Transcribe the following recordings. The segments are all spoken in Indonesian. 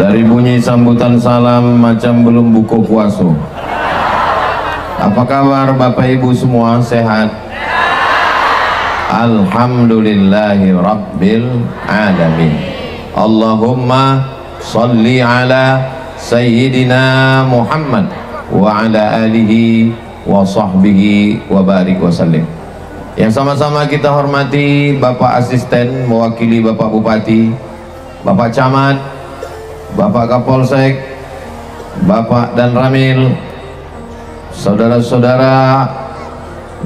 Dari bunyi sambutan salam macam belum buka puasa. Apa kabar Bapak Ibu semua, sehat? Alhamdulillahi Rabbil Alamin. Allahumma salli ala Sayyidina Muhammad wa ala alihi wa sahbihi wa barik wa sallim. Yang sama-sama kita hormati Bapak Asisten mewakili Bapak Bupati, Bapak Camat, Bapak Kapolsek, Bapak dan Ramil, saudara-saudara,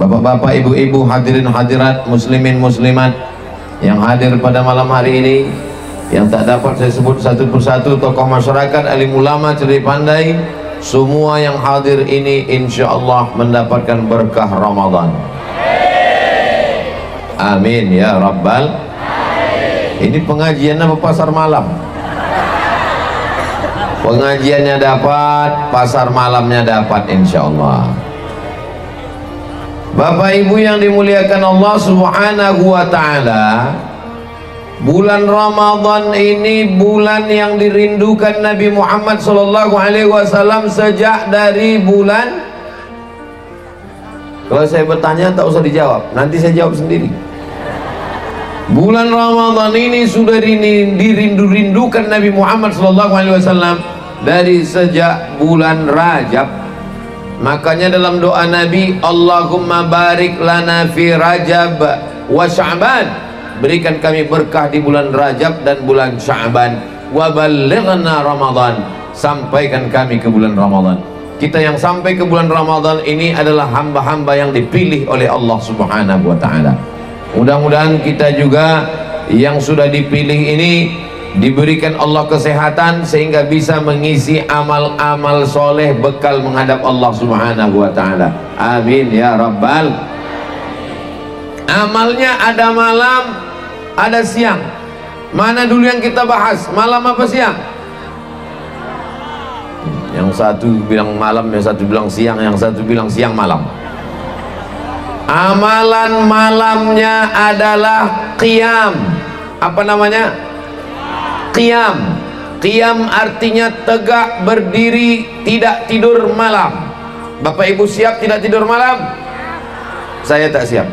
bapak-bapak, ibu-ibu, hadirin hadirat, muslimin muslimat yang hadir pada malam hari ini, yang tak dapat saya sebut satu persatu, tokoh masyarakat, alim ulama, cerdik pandai, semua yang hadir ini insya Allah mendapatkan berkah Ramadan. Amin ya Rabbal. Ini pengajian apa pasar malam? Pengajiannya dapat, pasar malamnya dapat insya Allah. Bapak Ibu yang dimuliakan Allah Subhanahu wa ta'ala, bulan Ramadan ini bulan yang dirindukan Nabi Muhammad SAW sejak dari bulan. Kalau saya bertanya tak usah dijawab, nanti saya jawab sendiri. Bulan Ramadan ini sudah dirindu-rindukan Nabi Muhammad SAW dari sejak bulan Rajab. Makanya dalam doa Nabi, Allahumma barik lana fi Rajab wa Sya'ban, berikan kami berkah di bulan Rajab dan bulan Sya'ban, wa ballighna Ramadan, sampaikan kami ke bulan Ramadan. Kita yang sampai ke bulan Ramadan ini adalah hamba-hamba yang dipilih oleh Allah Subhanahu wa ta'ala. Mudah-mudahan kita juga yang sudah dipilih ini diberikan Allah kesehatan sehingga bisa mengisi amal-amal soleh bekal menghadap Allah Subhanahu wa ta'ala. Amin ya Rabbal. Amalnya ada malam, ada siang. Mana dulu yang kita bahas, malam apa siang? Yang satu bilang malam, yang satu bilang siang, yang satu bilang siang malam. Amalan malamnya adalah qiyam. Apa namanya? Qiyam. Qiyam artinya tegak berdiri, tidak tidur malam. Bapak Ibu siap tidak tidur malam? Saya tak siap.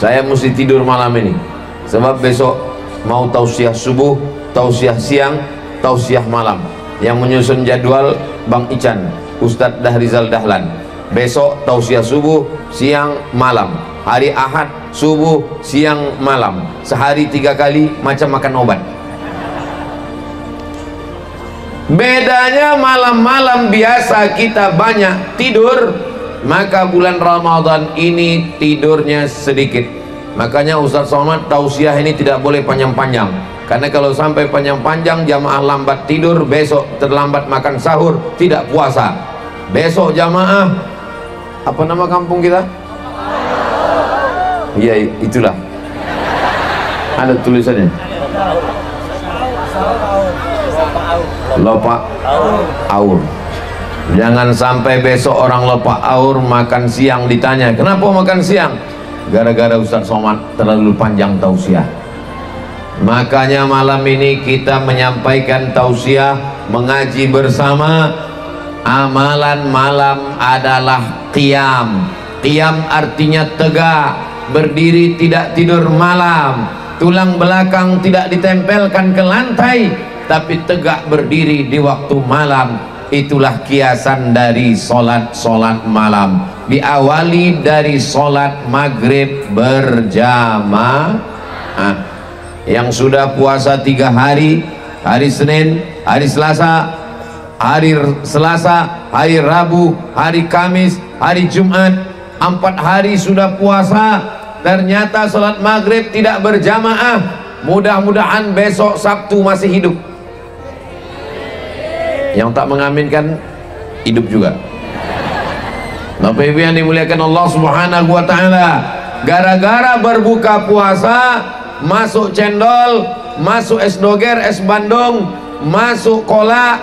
Saya mesti tidur malam ini, sebab besok mau tausiah subuh, tausiah siang, tausiah malam. Yang menyusun jadwal Bang Ican, Ustadz Dahrizal Dahlan. Besok tausiah subuh, siang, malam. Hari Ahad subuh, siang, malam. Sehari 3 kali, macam makan obat. Bedanya malam-malam biasa kita banyak tidur, maka bulan Ramadan ini tidurnya sedikit. Makanya Ustadz Somad tausiah ini tidak boleh panjang-panjang. Karena kalau sampai panjang-panjang jamaah lambat tidur, besok terlambat makan sahur, tidak puasa. Besok jamaah, apa nama kampung kita? Iya itulah, ada tulisannya, lopak aur. Jangan sampai besok orang lopak aur makan siang ditanya kenapa makan siang, gara-gara Ustadz Somad terlalu panjang tausiah. Makanya malam ini kita menyampaikan tausiah, mengaji bersama. Amalan malam adalah qiyam. Qiyam artinya tegak berdiri, tidak tidur malam. Tulang belakang tidak ditempelkan ke lantai, tapi tegak berdiri di waktu malam. Itulah kiasan dari solat malam. Diawali dari solat maghrib berjamaah. Yang sudah puasa 3 hari, hari Senin, hari Selasa, hari Rabu, hari Kamis, hari Jumat, 4 hari sudah puasa, ternyata sholat maghrib tidak berjamaah. Mudah-mudahan besok Sabtu masih hidup. Yang tak mengaminkan hidup juga. Bapak Ibu yang dimuliakan Allah Subhanahu wa ta'ala, gara-gara berbuka puasa masuk cendol, masuk es doger, es bandung, masuk kolak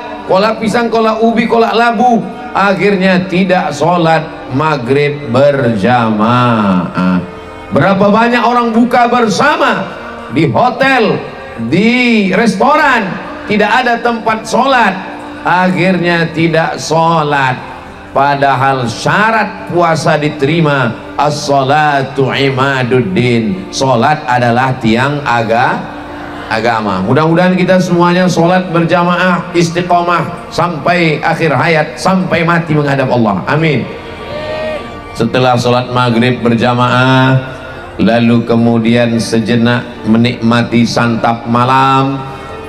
pisang, kolak ubi, kolak labu, akhirnya tidak sholat maghrib berjamaah. Berapa banyak orang buka bersama di hotel, di restoran, tidak ada tempat sholat, akhirnya tidak sholat. Padahal syarat puasa diterima, as-salatu imaduddin, sholat adalah tiang agama. Mudah-mudahan kita semuanya sholat berjamaah istiqomah sampai akhir hayat, sampai mati menghadap Allah, amin. Setelah sholat maghrib berjamaah, lalu kemudian sejenak menikmati santap malam.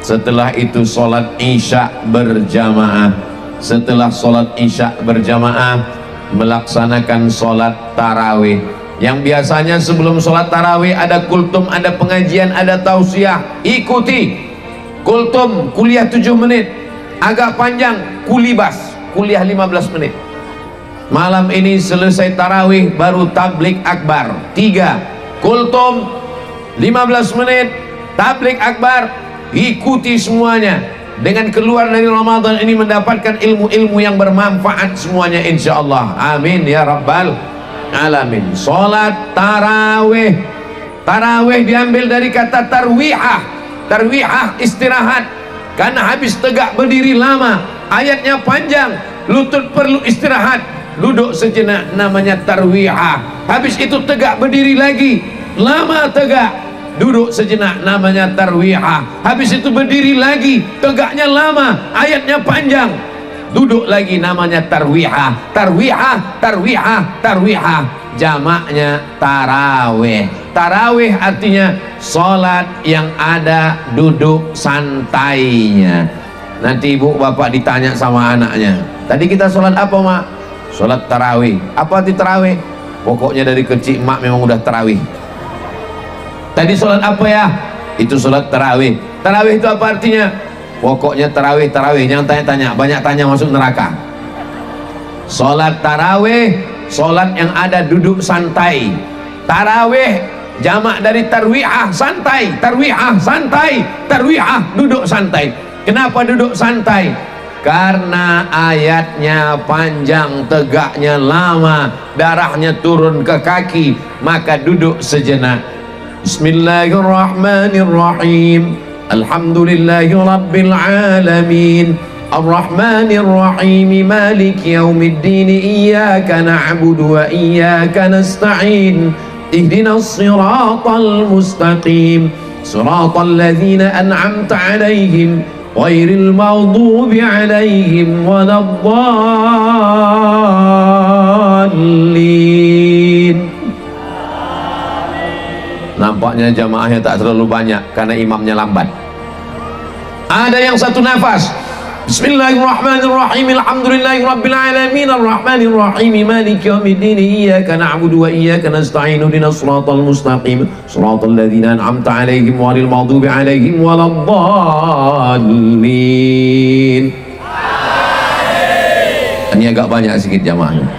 Setelah itu sholat isya berjamaah. Setelah sholat isya berjamaah, melaksanakan sholat tarawih. Yang biasanya sebelum sholat tarawih ada kultum, ada pengajian, ada tausiah, ikuti. Kultum kuliah 7 menit, agak panjang kulibas, kuliah 15 menit. Malam ini selesai tarawih baru tablik akbar 3, kultum 15 menit, tablik akbar, ikuti semuanya. Dengan keluar dari Ramadan ini mendapatkan ilmu-ilmu yang bermanfaat semuanya insyaallah, amin ya rabbal alamin. Sholat tarawih, tarawih diambil dari kata tarwihah. Tarwihah istirahat, karena habis tegak berdiri lama, ayatnya panjang, lutut perlu istirahat, duduk sejenak, namanya tarwihah. Habis itu tegak berdiri lagi, lama tegak, duduk sejenak, namanya tarwihah. Habis itu berdiri lagi, tegaknya lama, ayatnya panjang, duduk lagi, namanya tarwihah. Tarwihah, tarwihah, tarwihah, jamaknya tarawih. Tarawih artinya sholat yang ada duduk santainya. Nanti ibu bapak ditanya sama anaknya, tadi kita sholat apa mak? Sholat tarawih. Apa arti tarawih? Pokoknya dari kecil mak memang udah tarawih. Tadi sholat apa ya? Itu sholat tarawih. Tarawih itu apa artinya? Pokoknya tarawih, tarawih. Jangan tanya-tanya, banyak tanya masuk neraka. Sholat tarawih, sholat yang ada duduk santai. Tarawih jamak dari tarwihah, santai. Tarwihah, santai. Tarwihah, duduk santai. Kenapa duduk santai? Karena ayatnya panjang, tegaknya lama, darahnya turun ke kaki, maka duduk sejenak. Bismillahirrahmanirrahim. Alhamdulillahi rabbil alamin. Ar-Rahmanir Rahim. Maliki yaumiddin. Iyyaka na'budu wa iyyaka nasta'in. Ihdinas siratal mustaqim. Siratal ladzina an'amta 'alaihim ghairil maghdubi 'alaihim waladdallin. Nampaknya jamaahnya tak terlalu banyak karena imamnya lambat. Ada yang satu nafas. Bismillahirrahmanirrahim. Alhamdulillahirabbil alamin. Arrahmanir rahim. Maliki yaumiddin. Iyyaka na'budu wa iyyaka nasta'in. Ihdinas siratal mustaqim. Siratal ladzina an'amta 'alaihim ghairil maghdubi 'alaihim waladdallin. Ini agak banyak sedikit jamaahnya.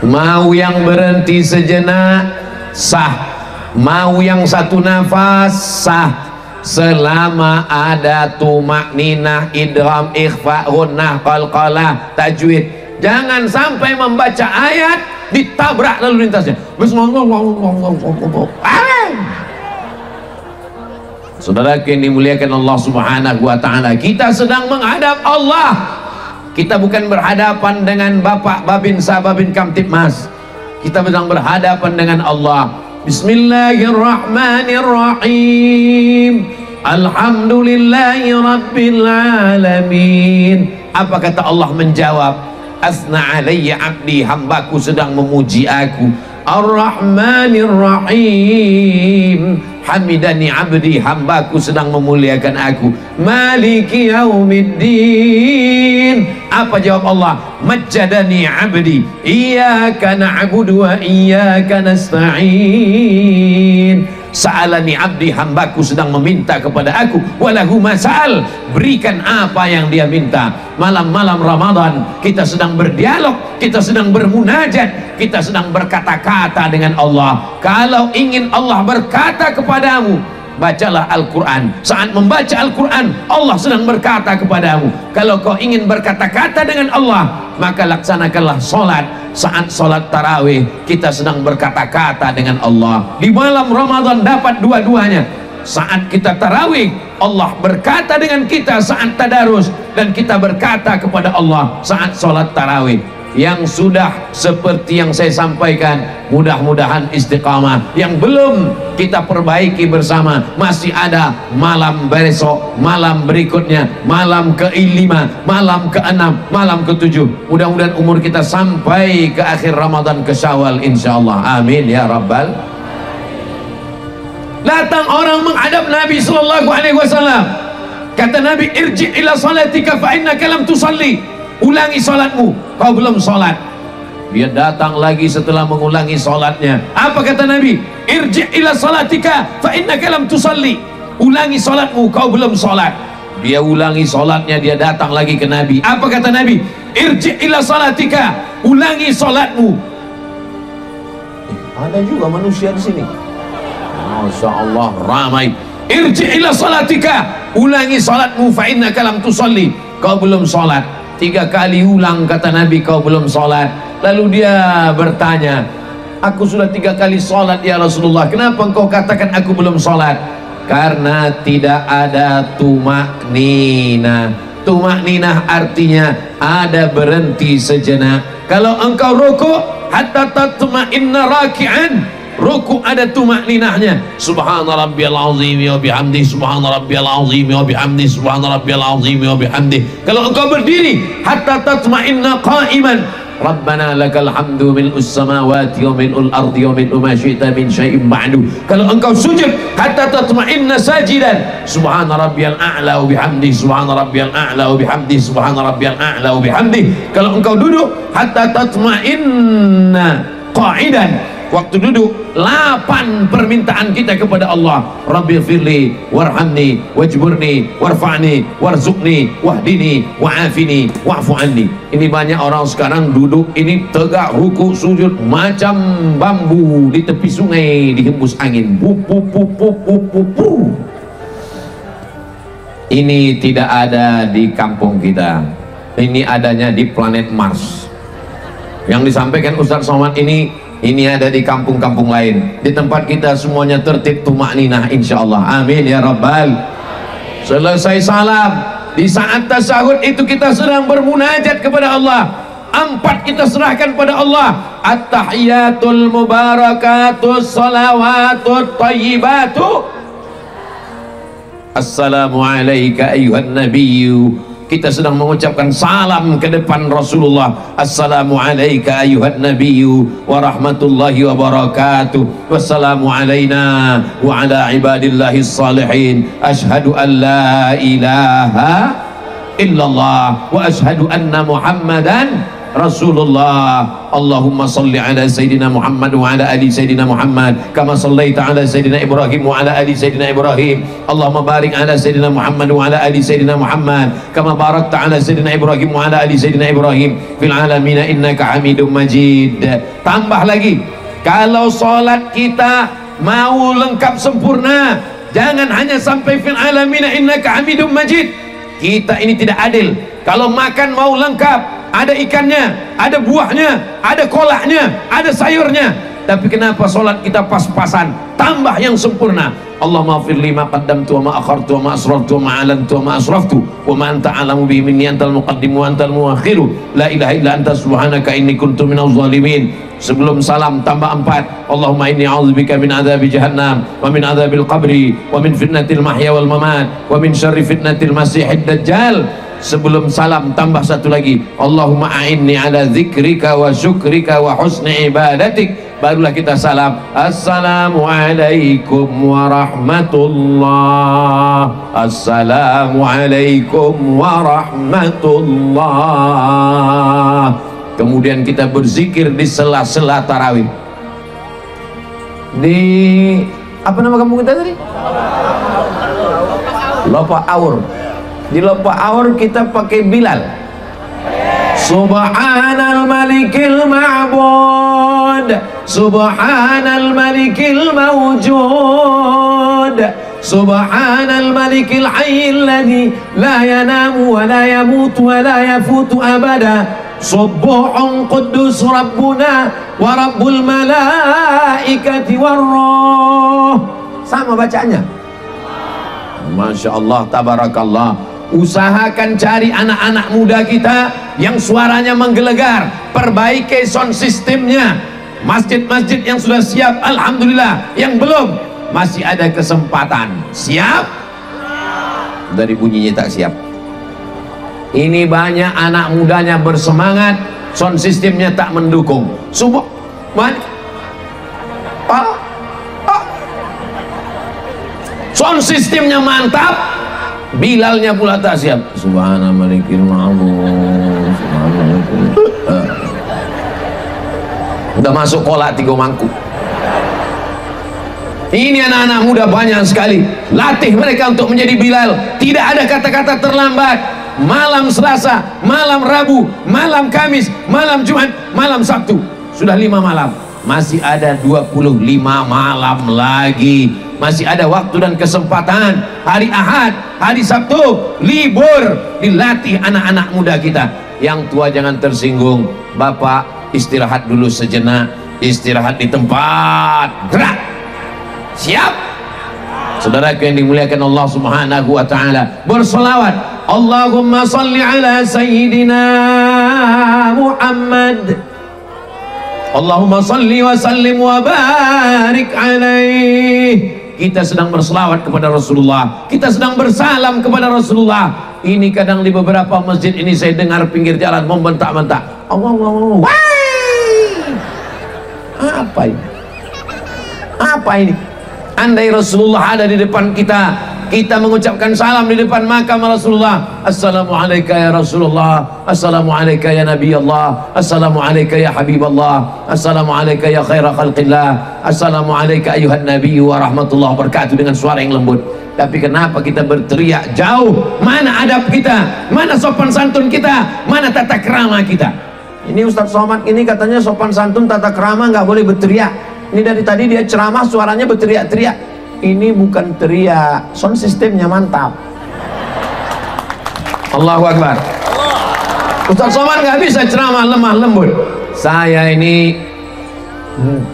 Mau yang berhenti sejenak sah, mau yang satu nafas sah, selama ada tumak ninah, idgham, ikhfa, gunnah, qalqalah, tajwid. Jangan sampai membaca ayat ditabrak lalu lintasnya. Saudara yang dimuliakan Allah Subhanahu wa taala, kita sedang menghadap Allah. Kita bukan berhadapan dengan Bapak Babinsa Babin Kamtipmas. Kita sedang berhadapan dengan Allah. Bismillahirrahmanirrahim. Alhamdulillahi rabbil alamin. Apa kata Allah menjawab? Asna alayya abdi, hambaku sedang memuji aku. Ar-Rahmanir Rahim. Hamidani abdi, hambaku sedang memuliakan aku. Maliki yaumiddin. Apa jawab Allah? Majjadani abdi. Iyyaka na'budu wa iyyaka nasta'in. Sa'alani abdi, hambaku sedang meminta kepada aku. Walahu mas'al, berikan apa yang dia minta. Malam-malam Ramadan kita sedang berdialog, kita sedang bermunajat, kita sedang berkata-kata dengan Allah. Kalau ingin Allah berkata kepadamu, bacalah Al-Quran. Saat membaca Al-Quran, Allah sedang berkata kepadamu. Kalau kau ingin berkata-kata dengan Allah, maka laksanakanlah sholat. Saat sholat tarawih, kita sedang berkata-kata dengan Allah. Di malam Ramadan dapat dua-duanya. saat kita tarawih, Allah berkata dengan kita saat tadarus, dan kita berkata kepada Allah saat sholat tarawih. Yang sudah seperti yang saya sampaikan, mudah-mudahan istiqamah. Yang belum, kita perbaiki bersama. Masih ada malam besok, malam berikutnya, malam ke-5, malam ke-6, malam ke-7. Mudah-mudahan umur kita sampai ke akhir Ramadan, ke Syawal insyaallah. Amin ya rabbal. Datang orang menghadap Nabi sallallahu alaihi wasallam. Kata Nabi, irji ila salatika fa innaka lam tusalli. Ulangi salatmu, kau belum salat. Dia datang lagi setelah mengulangi salatnya. Apa kata Nabi? Irji ila salatika fa innaka lam tusalli. Ulangi salatmu, kau belum salat. Dia ulangi salatnya, dia datang lagi ke Nabi. Apa kata Nabi? Irji ila salatika. Ulangi salatmu. Ada juga manusia di sini. Masya Allah, ramai. Irji ila salatika. Ulangi salatmu fa innaka lam tusalli. Kau belum salat. 3 kali ulang kata Nabi, kau belum sholat. Lalu dia bertanya, aku sudah 3 kali sholat ya Rasulullah, kenapa engkau katakan aku belum sholat? Karena tidak ada tumak nina. Tumak nina artinya ada berhenti sejenak. Kalau engkau rukuk hatta tatma'inna raki'an, ruku ada tumak ninahnya. Subhana rabbiyal azim wa bihamdi, subhana rabbiyal azim wa bihamdi, subhana rabbiyal azim wa bihamdi. Kalau engkau berdiri hatta tatma'inna qa'iman, rabbana lakal hamdu mil'us samawati wa mil'ul ardi wa mil'u ma syi'ta min syai'in ba'du. Kalau engkau sujud hatta tatma'inna sajidan, subhana rabbiyal a'la wa bihamdi, subhana rabbiyal a'la wa bihamdi, subhana rabbiyal a'la wa bihamdi. Kalau engkau duduk hatta tatma'inna qa'idan. Waktu duduk 8 permintaan kita kepada Allah. Rabbi firli warhamni wajburni warfa'ni warzuqni wahdini wa'afini wa'fu anni. Ini banyak orang sekarang duduk ini tegak, ruku, sujud macam bambu di tepi sungai dihembus angin. Ini tidak ada di kampung kita. Ini adanya di planet Mars. Yang disampaikan Ustaz Somad ini ada di kampung-kampung lain. Di tempat kita semuanya tertib tumakninah insyaallah. Amin ya rabbal. Selesai salam, di saat tasyahud itu kita sedang bermunajat kepada Allah. 4 kita serahkan pada Allah. At-tahiyatul mubarakatus salawatut thayyibatu. Assalamu alayka ayyuhan nabiyyu. Kita sedang mengucapkan salam ke depan Rasulullah. Assalamu alayka ayyuhan nabiyyu wa rahmatullahi wa barakatuh. Wassalamu alayna wa ala ibadillahis salihin. Ashhadu an la ilaha illallah wa ashhadu anna Muhammadan Rasulullah. Allahumma salli ala Sayyidina Muhammad wa ala ali Sayyidina Muhammad kama sallaita ala Sayyidina Ibrahim wa ala ali Sayyidina Ibrahim. Allahumma barik ala Sayyidina Muhammad wa ala ali Sayyidina Muhammad kama barakta ala Sayyidina Ibrahim wa ala ali Sayyidina Ibrahim fil alamin innaka Hamidum Majid. Tambah lagi, kalau salat kita mau lengkap sempurna, jangan hanya sampai fil alamin innaka Hamidum Majid. Kita ini tidak adil. Kalau makan mau lengkap, ada ikannya, ada buahnya, ada kolaknya, ada sayurnya. Tapi kenapa sholat kita pas-pasan? Tambah yang sempurna. Allahumma ighfir li ma qaddamtu wa ma akhartu wa ma asrartu wa ma alantu wa ma asraftu wa ma anta a'lamu bihi minni antal muqaddim wa antal muakhiru la ilaha illa anta subhanaka inni kuntu minaz zalimin. Sebelum salam tambah 4. Allahumma inni a'udzubika min adzabi jahannam wa min adzabil qabri wa min fitnatil mahya wal mamat wa min syarri fitnatil masiihid dajjal. Sebelum salam tambah 1 lagi. Allahumma a'inni ala dzikrika wa syukrika wa husni ibadatik. Barulah kita salam. Assalamualaikum warahmatullah. Assalamualaikum warahmatullah. Kemudian kita berzikir di sela-sela tarawih. Di apa nama kampung kita tadi? Lopa Aur. Di Lopa Aur kita pakai Bilal. Subhanal malikil ma'bud, subhanal malikil mawjud, subhanal malikil hayyil ladzi la yanamu wa la yamutu wa la yafutu abada. Subbuhun quddus rabbuna wa rabbul malaikati war ruh. Sama bacanya. Masya Allah, tabarakallah. Usahakan cari anak-anak muda kita yang suaranya menggelegar, perbaiki sound systemnya. Masjid-masjid yang sudah siap, alhamdulillah. Yang belum, masih ada kesempatan. Siap? Dari bunyinya tak siap. Ini banyak anak mudanya bersemangat, sound systemnya tak mendukung. Sound systemnya mantap, Bilalnya pula tak siap. Subhana malikil ma'amud. Udah masuk kolak 3 mangkuk. Ini anak-anak muda banyak sekali. Latih mereka untuk menjadi Bilal. Tidak ada kata-kata terlambat. Malam Selasa, malam Rabu, malam Kamis, malam Jumat, malam Sabtu. Sudah 5 malam. Masih ada 25 malam lagi. Masih ada waktu dan kesempatan. Hari Ahad, hari Sabtu, libur. Dilatih anak-anak muda kita. Yang tua jangan tersinggung. Bapak istirahat dulu sejenak. Istirahat di tempat. Gerak. Siap? Saudaraku yang dimuliakan Allah Subhanahu wa ta'ala, bersolawat. Allahumma salli ala Sayyidina Muhammad. Allahumma salli wa sallim wa barik alaih. Kita sedang berselawat kepada Rasulullah, kita sedang bersalam kepada Rasulullah. Ini kadang di beberapa masjid ini saya dengar pinggir jalan membentak-bentak. Allah. Apa ini? Apa ini? Andai Rasulullah ada di depan kita, kita mengucapkan salam di depan makam Rasulullah. Assalamualaikum ya Rasulullah, Assalamualaikum ya Nabi Allah, Assalamualaikum ya Habib Allah, Assalamualaikum ya khaira khalqillah, Assalamualaikum ayuhan Nabi wa rahmatullahi wabarakatuh, dengan suara yang lembut. Tapi kenapa kita berteriak jauh? Mana adab kita? Mana sopan santun kita? Mana tata krama kita? Ini Ustaz Somad ini katanya sopan santun tata krama nggak boleh berteriak. Ini dari tadi dia ceramah suaranya berteriak-teriak. Ini bukan teriak, sound sistemnya mantap. Allahu Akbar. Ustaz Somad nggak bisa ceramah lemah lembut. Saya ini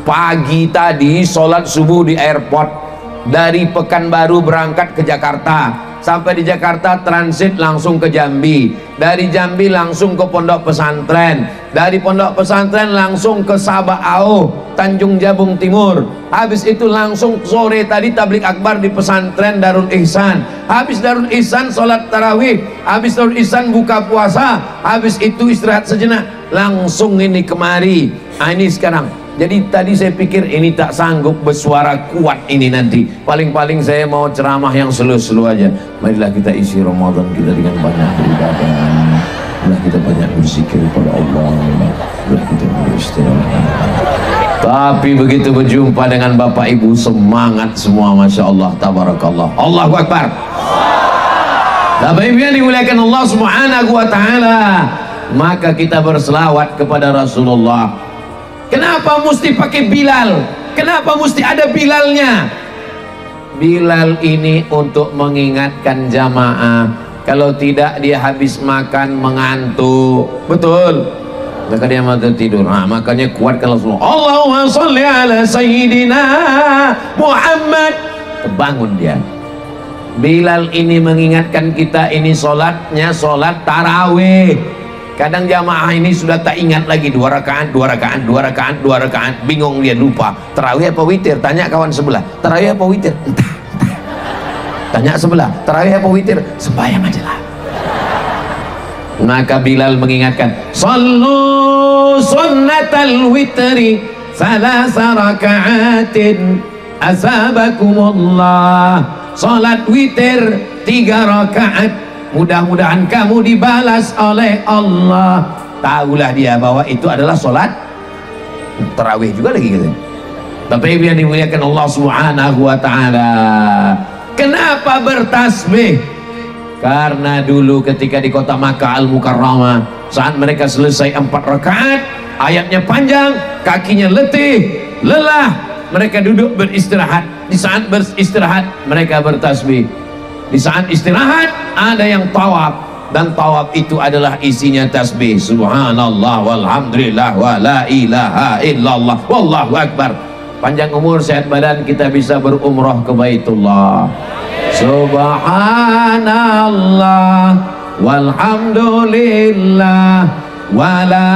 pagi tadi sholat subuh di airport. Dari Pekanbaru berangkat ke Jakarta. Sampai di Jakarta transit langsung ke Jambi. Dari Jambi langsung ke pondok pesantren. Dari pondok pesantren langsung ke Sabah Auh, Tanjung Jabung Timur. Habis itu langsung sore tadi tablik akbar di pesantren Darul Ihsan. Habis Darul Ihsan sholat tarawih. Habis Darul Ihsan buka puasa. Habis itu istirahat sejenak. Langsung ini kemari. Nah, ini sekarang. Jadi tadi saya pikir ini tak sanggup bersuara kuat ini nanti. Paling-paling saya mau ceramah yang slow-slow aja. Marilah kita isi Ramadan kita dengan banyak beribadah. Marilah kita banyak berzikir kepada Allah. Marilah kita beristirahat. Tapi begitu berjumpa dengan Bapak Ibu, semangat semua, Masya Allah, tabarakallah. Allahu Akbar. Bapak Ibu yang dimuliakan Allah Subhanahu wa ta'ala, maka kita berselawat kepada Rasulullah. Kenapa mesti pakai Bilal? Kenapa mesti ada Bilalnya? Bilal ini untuk mengingatkan jamaah. Kalau tidak dia habis makan mengantuk. Betul? Maka dia mau tidur. Nah, makanya kuat kalau Rasulullah. Allahumma sholli ala Sayyidina Muhammad. Bangun dia. Bilal ini mengingatkan kita, ini sholatnya sholat tarawih. Kadang jamaah ini sudah tak ingat lagi 2 rakaat, 2 rakaat, 2 rakaat, 2 rakaat, bingung dia, lupa tarawih apa witir. Tanya kawan sebelah, tarawih apa witir? Entah. Tanya sebelah, tarawih apa witir? Sembahyang aja lah. Maka Bilal mengingatkan, sallu sunnatal witri salasa raka'atin asabakumullah. Salat witir 3 rakaat, mudah-mudahan kamu dibalas oleh Allah. Tahulah dia bahwa itu adalah sholat tarawih juga lagi gitu. Tapi yang dimuliakan Allah Subhanahu wa ta'ala, kenapa bertasbih? Karena dulu ketika di kota Makkah Al-Mukarramah, saat mereka selesai 4 rakaat, ayatnya panjang, kakinya letih, lelah, mereka duduk beristirahat. Di saat beristirahat mereka bertasbih. Di saat istirahat ada yang tawaf, dan tawaf itu adalah isinya tasbih. Subhanallah walhamdulillah wa la ilaha illallah wallahu akbar. Panjang umur sehat badan kita bisa berumrah ke Baitullah. Subhanallah walhamdulillah wala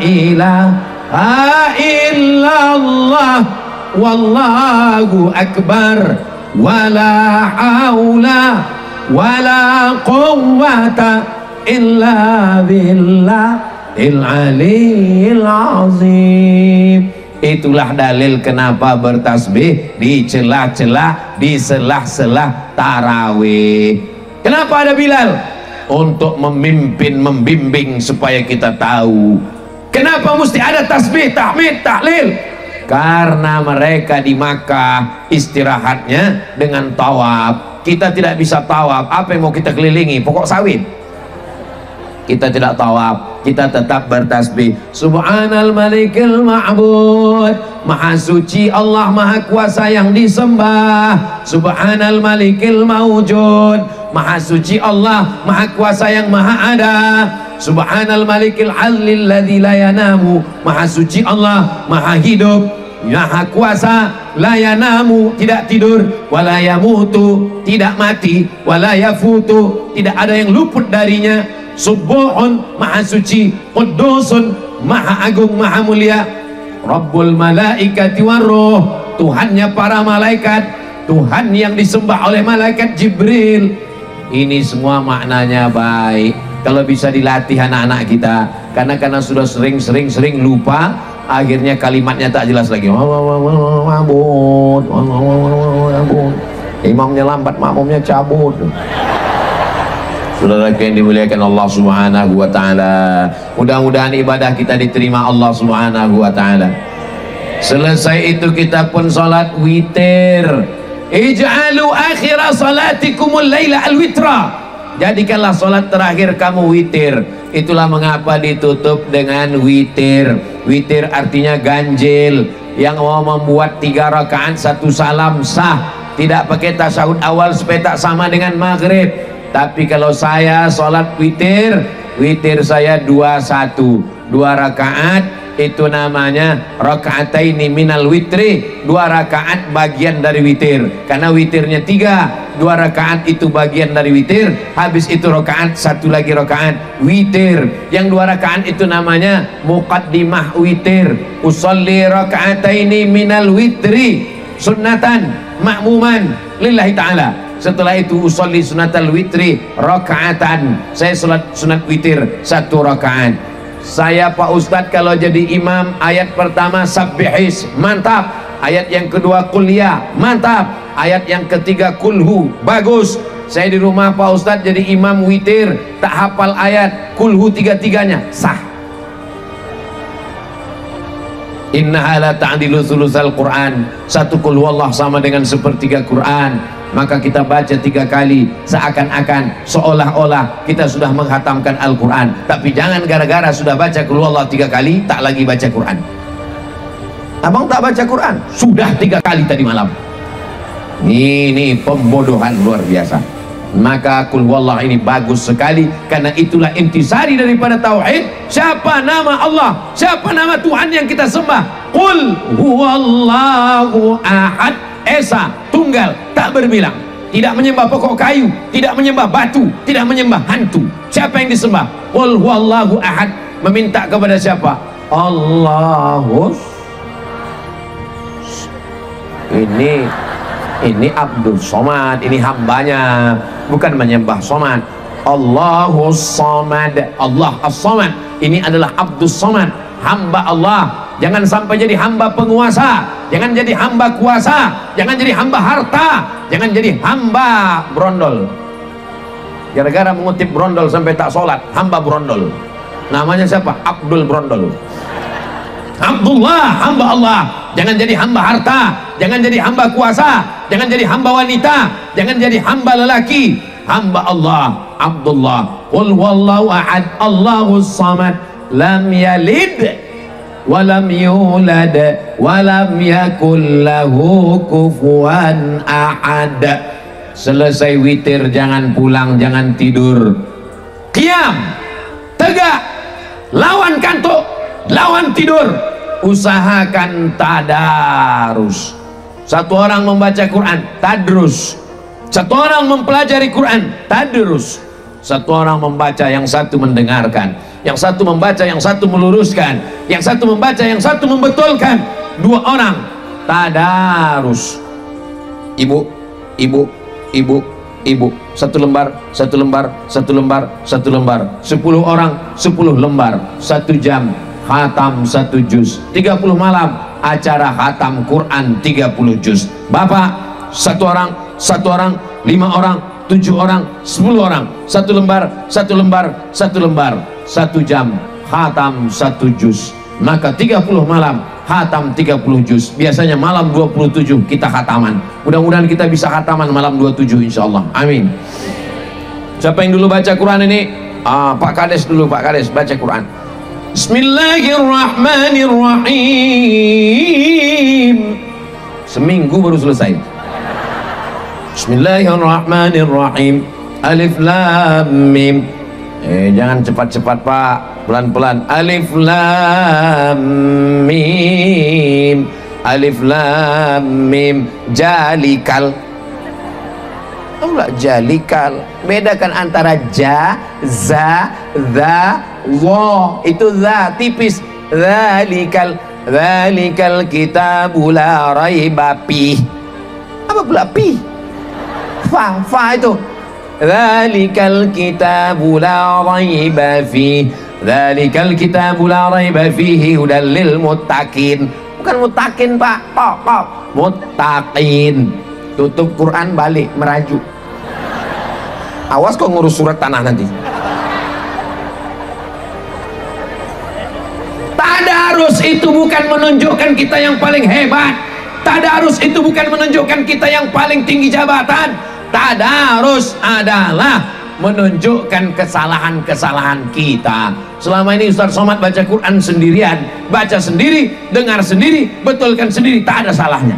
ilaha illallah wallahu akbar wala haula wala quwwata illa billahil aliyil azim. Itulah dalil kenapa bertasbih di celah-celah, di selah-selah tarawih. Kenapa ada Bilal? Untuk memimpin, membimbing supaya kita tahu. Kenapa mesti ada tasbih, tahmid, tahlil? Karena mereka di Makkah istirahatnya dengan tawaf. Kita tidak bisa tawaf, apa yang mau kita kelilingi? Pokok sawit. Kita tidak tawaf, kita tetap bertasbih. Subhanal malikil ma'bud, maha suci Allah, maha kuasa yang disembah. Subhanal malikil mawjud, maha suci Allah, maha kuasa yang maha ada. Subhanal malikil halil ladzi la yanamu, maha suci Allah, maha hidup, maha kuasa, la yanamu, tidak tidur, wala yamutu, tidak mati, wala yafutu, tidak ada yang luput darinya. Subuhun, maha suci, Qudusun, maha agung, maha mulia. Rabbul malaikati waruh, Tuhannya para malaikat, Tuhan yang disembah oleh malaikat Jibril. Ini semua maknanya baik. Kalau bisa dilatih anak-anak kita, karena sudah sering lupa, akhirnya kalimatnya tak jelas lagi. Imamnya lambat, makmumnya cabut. Saudara yang dimuliakan Allah Subhanahu wa taala, mudah-mudahan ibadah kita diterima Allah Subhanahu wa taala. Selesai itu kita pun salat witir. Ij'alu akhira salatikumul laila al-witra. Jadikanlah salat terakhir kamu witir. Itulah mengapa ditutup dengan witir. Witir artinya ganjil. Yang mau membuat 3 rakaat 1 salam sah, tidak pakai tasyahud awal supaya tak sama dengan maghrib. Tapi kalau saya sholat witir, witir saya 2-1, 2 rakaat, itu namanya rakaataini minal witri, 2 rakaat bagian dari witir. Karena witirnya 3, 2 rakaat itu bagian dari witir. Habis itu rakaat, 1 lagi rakaat witir. Yang 2 rakaat itu namanya muqaddimah witir. Usolli rakaataini minal witri sunnatan ma'muman lillahi ta'ala. Setelah itu usolli sunatal witri rakaatan, saya sholat sunat witir 1 rakaat. Saya Pak Ustadz kalau jadi imam, ayat pertama sabbihis, mantap. Ayat yang kedua kuliah, mantap. Ayat yang ketiga kulhu, bagus. Saya di rumah Pak Ustadz jadi imam witir, tak hafal ayat kulhu 3-3-nya, sah. Innaha la ta'dilu thulutsal Quran, 1 qul huwallah sama dengan 1/3 Quran. Maka kita baca 3 kali, seakan-akan seolah-olah kita sudah menghatamkan Al-Quran. Tapi jangan gara-gara sudah baca qul huwallah 3 kali tak lagi baca Quran. Abang tak baca Quran sudah 3 kali tadi malam. Ini pembodohan luar biasa. Maka qul huwallah ini bagus sekali, karena itulah intisari daripada tauhid. Siapa nama Allah, siapa nama Tuhan yang kita sembah? Qul huwallahu ahad, esa, tunggal, tak berbilang, tidak menyembah pokok kayu, tidak menyembah batu, tidak menyembah hantu. Siapa yang disembah? Qul huwallahu ahad. Meminta kepada siapa? Allahus. Ini Abdul Somad, ini hambanya, bukan menyembah Somad. Allahus Somad, Allah As-Somad. Ini adalah Abdul Somad, hamba Allah. Jangan sampai jadi hamba penguasa, jangan jadi hamba kuasa, jangan jadi hamba harta, jangan jadi hamba brondol. Gara-gara mengutip brondol sampai tak sholat, hamba brondol. Namanya siapa? Abdul Brondol. Abdullah, hamba Allah. Jangan jadi hamba harta, jangan jadi hamba kuasa, jangan jadi hamba wanita, jangan jadi hamba lelaki. Hamba Allah, Abdullah. Qul huwallahu ahad, Allahus samad, lam yalid walam yulad walam yakul lahu kufuwan ahad. Selesai witir jangan pulang, jangan tidur, qiyam, tegak, lawan kantuk, lawan tidur. Usahakan tadarus. Satu orang membaca Quran, tadrus. Satu orang mempelajari Quran, tadrus. Satu orang membaca, yang satu mendengarkan. Yang satu membaca, yang satu meluruskan. Yang satu membaca, yang satu membetulkan. Dua orang tadarus. Ibu, ibu, ibu, ibu. Satu lembar, satu lembar, satu lembar, satu lembar. 10 orang, 10 lembar. 1 jam, khatam 1 juz. 30 malam, acara khatam Quran 30 juz. Bapak, 1 orang, 1 orang, 5 orang, 7 orang, 10 orang. 1 lembar, 1 lembar, 1 lembar. 1 jam, khatam 1 juz. Maka 30 malam, khatam 30 juz. Biasanya malam 27 kita khataman. Mudah-mudahan kita bisa khataman malam 27 insyaallah. Amin. Siapa yang dulu baca Quran ini? Pak Kades dulu, Pak Kades baca Quran. Bismillahirrahmanirrahim. Seminggu baru selesai. Bismillahirrahmanirrahim. Alif lam mim. Jangan cepat-cepat Pak, pelan-pelan. Alif lam mim. Alif lam mim. Jalikal. Enggak, jalikal. Bedakan antara ja, za, za, wa. Itu za tipis. Zalikal. Zalikal kitabu la raiba fi. Apa pula fi? Fa, fa itu. Zalikal kitabu la raiba fi. Zalikal kitabu la raiba fihi hudal lil muttaqin. Bukan muttaqin Pak, kok muttaqin. Tutup Quran, balik merajuk. Awas kok ngurus surat tanah nanti. Tadarus itu bukan menunjukkan kita yang paling hebat. Tadarus itu bukan menunjukkan kita yang paling tinggi jabatan. Tadarus adalah menunjukkan kesalahan-kesalahan kita. Selama ini Ustaz Somad baca Quran sendirian, baca sendiri, dengar sendiri, betulkan sendiri, tak ada salahnya.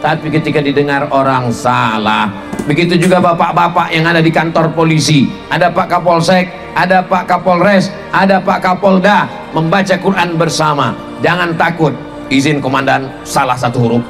Tapi ketika didengar orang salah, begitu juga bapak-bapak yang ada di kantor polisi, ada Pak Kapolsek, ada Pak Kapolres, ada Pak Kapolda, membaca Quran bersama. Jangan takut, izin komandan, salah 1 huruf.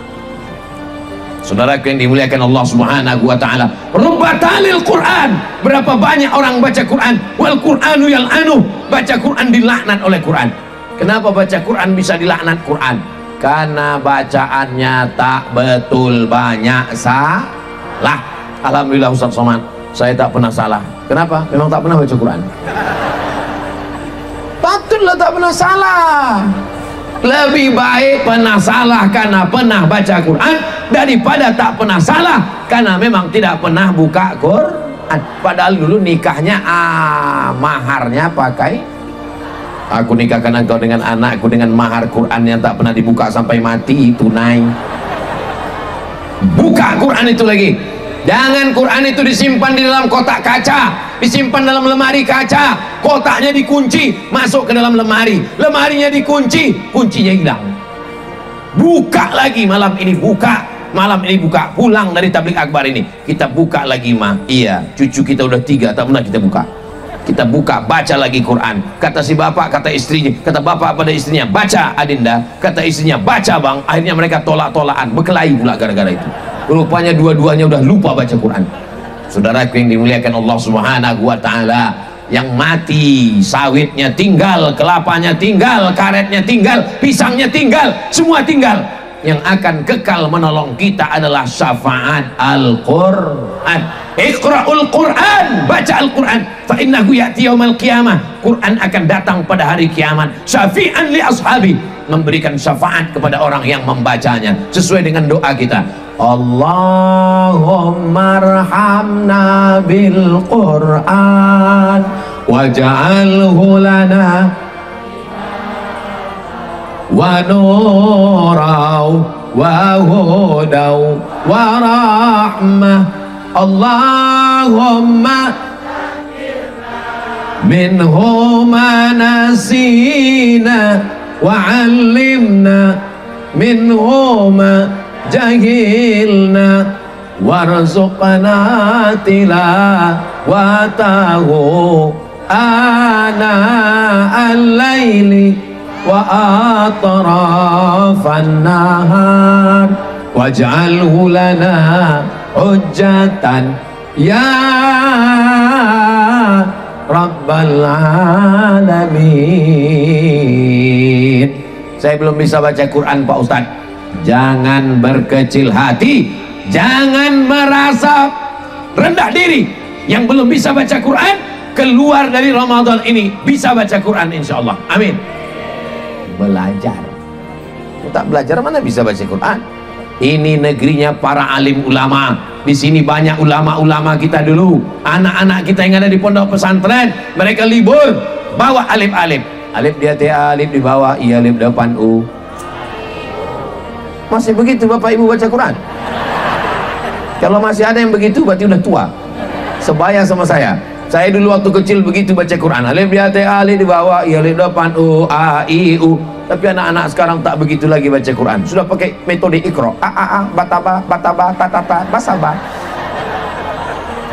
Saudaraku yang dimuliakan Allah Subhanahu wa taala, rubatalil Quran. Berapa banyak orang baca Quran, wal Quranu yal'anu. Baca Quran dilaknat oleh Quran. Kenapa baca Quran bisa dilaknat Quran? Karena bacaannya tak betul, banyak salah. Alhamdulillah Ustaz Somad, saya tak pernah salah. Kenapa? Memang tak pernah baca Quran. Patutlah tak pernah salah. Lebih baik pernah salah karena pernah baca Quran daripada tak pernah salah karena memang tidak pernah buka Quran. Padahal dulu nikahnya maharnya pakai, aku nikahkan engkau dengan anakku dengan mahar Quran yang tak pernah dibuka sampai mati, tunai. Buka Quran itu lagi. Jangan Quran itu disimpan di dalam kotak kaca, disimpan dalam lemari kaca, kotaknya dikunci, masuk ke dalam lemari, lemarinya dikunci, kuncinya hilang. Buka lagi malam ini, buka malam ini, buka. Pulang dari tabligh akbar ini kita buka lagi mah. Iya, cucu kita udah 3 tak pernah kita buka. Kita buka, baca lagi Quran. Kata si bapak, kata istrinya, kata bapak pada istrinya, baca Adinda, kata istrinya, baca bang. Akhirnya mereka tolak-tolakan, berkelahi pula gara-gara itu. Rupanya dua-duanya udah lupa baca Quran. Saudaraku yang dimuliakan Allah Subhanahu wa taala, yang mati sawitnya tinggal, kelapanya tinggal, karetnya tinggal, pisangnya tinggal, semua tinggal. Yang akan kekal menolong kita adalah syafaat Al-Quran. Iqra'ul Quran, baca Al-Quran, fa innahu ya'ti yaumal qiyamah. Quran akan datang pada hari kiamat, syafi'an li ashabi, memberikan syafaat kepada orang yang membacanya sesuai dengan doa kita. Allahumma arhamna bil Quran waj'alhu lana wa nurau wa hudau wa rahmah. Allahumma minhu ma nasina wa 'allimna minhu ma jahilna warzuqna tilawatahu ana al-laili wa atrafan nahar waj'alhu lana hujjatan ya Rabbal Alamin. Saya belum bisa baca Quran Pak Ustadz. Jangan berkecil hati, jangan merasa rendah diri. Yang belum bisa baca Quran, keluar dari Ramadan ini bisa baca Quran insya Allah. Amin. Belajar. Tak belajar mana bisa baca Quran? Ini negerinya para alim ulama. Di sini banyak ulama-ulama kita dulu. Anak-anak kita yang ada di pondok pesantren, mereka libur bawa alif-alif. Alif di atas A, alif di bawah, I, alif depan U. Masih begitu Bapak Ibu baca Quran? Kalau masih ada yang begitu berarti udah tua. Sebaya sama saya. Saya dulu waktu kecil begitu baca Quran. Alif di atas A, alif di bawah, I, alif depan U, A, I, U. Tapi anak-anak sekarang tak begitu lagi baca Quran. Sudah pakai metode ikro. Bataba, tatata, basaba.